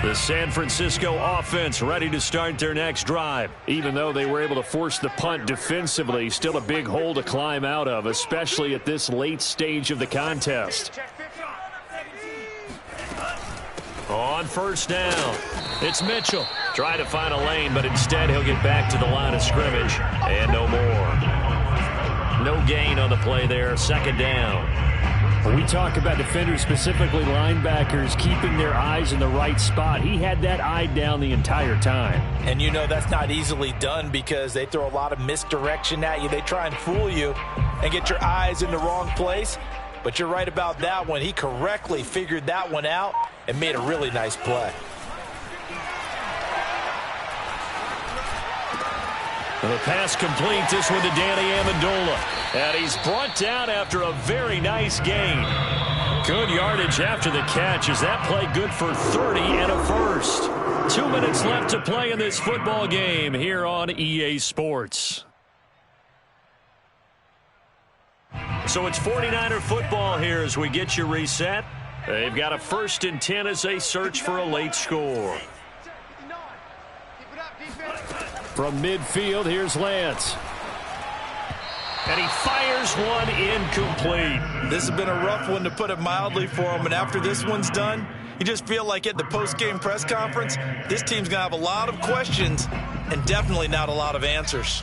Speaker 1: The San Francisco offense ready to start their next drive.
Speaker 4: Even though they were able to force the punt defensively, still a big hole to climb out of, especially at this late stage of the contest.
Speaker 1: On 1st down, it's Mitchell Try to find a lane, but instead he'll get back to the line of scrimmage. And no more. No gain on the play there. Second down.
Speaker 4: We talk about defenders, specifically linebackers, keeping their eyes in the right spot. He had that eye down the entire time.
Speaker 3: And you know that's not easily done because they throw a lot of misdirection at you. They try and fool you and get your eyes in the wrong place. But you're right about that one. He correctly figured that one out and made a really nice play.
Speaker 1: The pass complete. This one to Danny Amendola. And he's brought down after a very nice gain. Good yardage after the catch. Is that play good for 30 and a first? 2 minutes left to play in this football game here on EA Sports. So it's 49er football here as we get you reset. They've got a 1st and 10 as they search for a late score.
Speaker 4: From midfield, here's Lance.
Speaker 1: And he fires one incomplete.
Speaker 3: This has been a rough one, to put it mildly, for him. And after this one's done, you just feel like at the post-game press conference, this team's going to have a lot of questions and definitely not a lot of answers.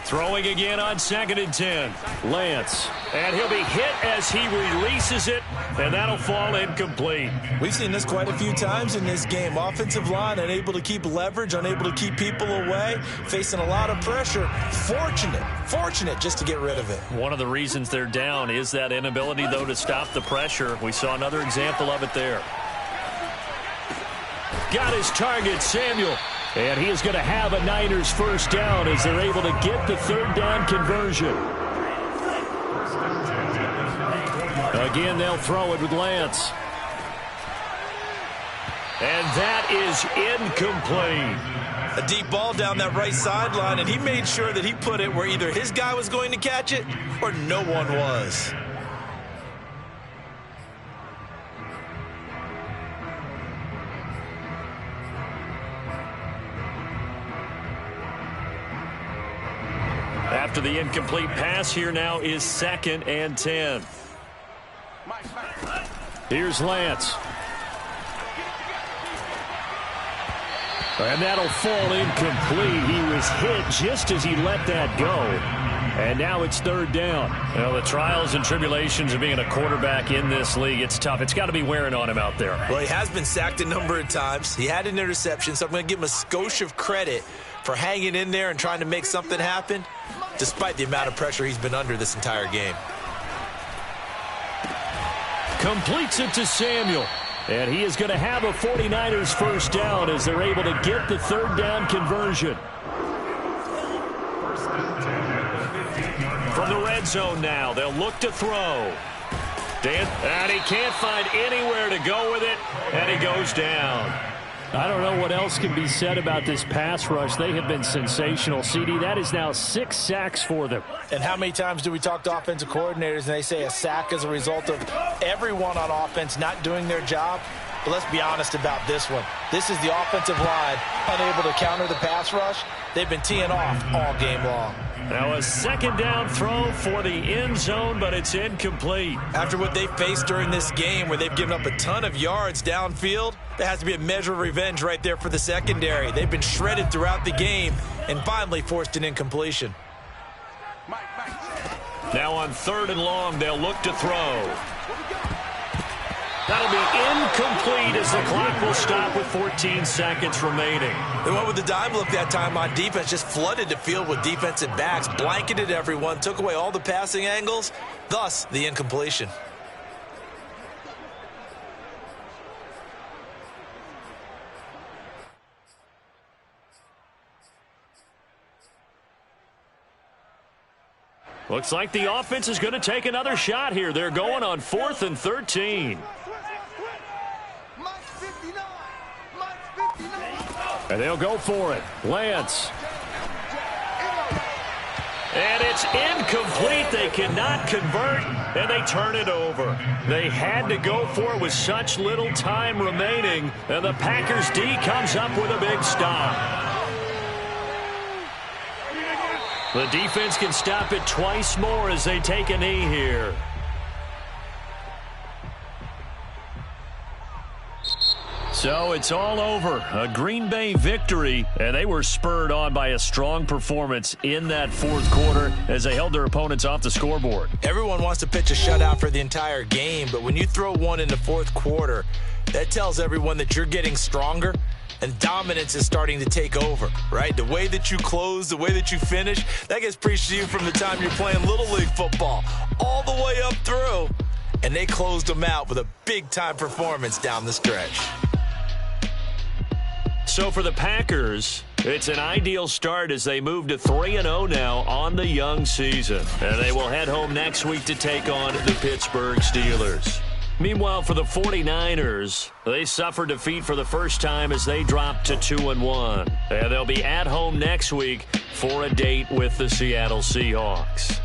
Speaker 1: Throwing again on 2nd and 10.
Speaker 4: Lance.
Speaker 1: And he'll be hit as he releases it, and that'll fall incomplete.
Speaker 3: We've seen this quite a few times in this game. Offensive line unable to keep leverage, unable to keep people away, facing a lot of pressure. Fortunate just to get rid of it.
Speaker 1: One of the reasons they're down is that inability, though, to stop the pressure. We saw another example of it there. Got his target, Samuel.
Speaker 4: And he is going to have a Niners first down as they're able to get the 3rd down conversion. Again, they'll throw it with Lance.
Speaker 1: And that is incomplete.
Speaker 3: A deep ball down that right sideline, and he made sure that he put it where either his guy was going to catch it or no one was.
Speaker 1: After the incomplete pass, here now is 2nd and 10.
Speaker 4: Here's Lance. And that'll fall incomplete. He was hit just as he let that go. And now it's 3rd down.
Speaker 1: Well, the trials and tribulations of being a quarterback in this league, it's tough. It's got to be wearing on him out there.
Speaker 3: Well, he has been sacked a number of times. He had an interception, so I'm going to give him a skosh of credit for hanging in there and trying to make something happen, despite the amount of pressure he's been under this entire game.
Speaker 1: Completes it to Samuel.
Speaker 4: And he is going to have a 49ers first down as they're able to get the 3rd down conversion.
Speaker 1: From the red zone now, they'll look to throw. And he can't find anywhere to go with it, and he goes down.
Speaker 4: I don't know what else can be said about this pass rush. They have been sensational, CD. That is now 6 sacks for them.
Speaker 3: And how many times do we talk to offensive coordinators and they say a sack is a result of everyone on offense not doing their job? But let's be honest about this one. This is the offensive line unable to counter the pass rush. They've been teeing off all game long.
Speaker 1: Now a 2nd down throw for the end zone, but it's incomplete.
Speaker 3: After what they faced during this game where they've given up a ton of yards downfield, there has to be a measure of revenge right there for the secondary. They've been shredded throughout the game and finally forced an incompletion.
Speaker 1: Now on 3rd and long, they'll look to throw. That'll be incomplete as the clock will stop with 14 seconds remaining.
Speaker 3: They went with the dime look that time on defense, just flooded the field with defensive backs, blanketed everyone, took away all the passing angles, thus the incompletion.
Speaker 1: Looks like the offense is going to take another shot here. They're going on 4th and 13.
Speaker 4: And they'll go for it. Lance.
Speaker 1: And it's incomplete. They cannot convert, and they turn it over. They had to go for it with such little time remaining, and the Packers D comes up with a big stop. The defense can stop it twice more as they take a knee here.
Speaker 4: So it's all over. A Green Bay victory, and they were spurred on by a strong performance in that fourth quarter as they held their opponents off the scoreboard.
Speaker 3: Everyone wants to pitch a shutout for the entire game, but when you throw one in the fourth quarter, that tells everyone that you're getting stronger and dominance is starting to take over, right? The way that you close, the way that you finish, that gets preached to you from the time you're playing Little League football all the way up through, and they closed them out with a big-time performance down the stretch.
Speaker 4: So for the Packers, it's an ideal start as they move to 3-0 now on the young season. And they will head home next week to take on the Pittsburgh Steelers. Meanwhile, for the 49ers, they suffered defeat for the first time as they dropped to 2-1. And they'll be at home next week for a date with the Seattle Seahawks.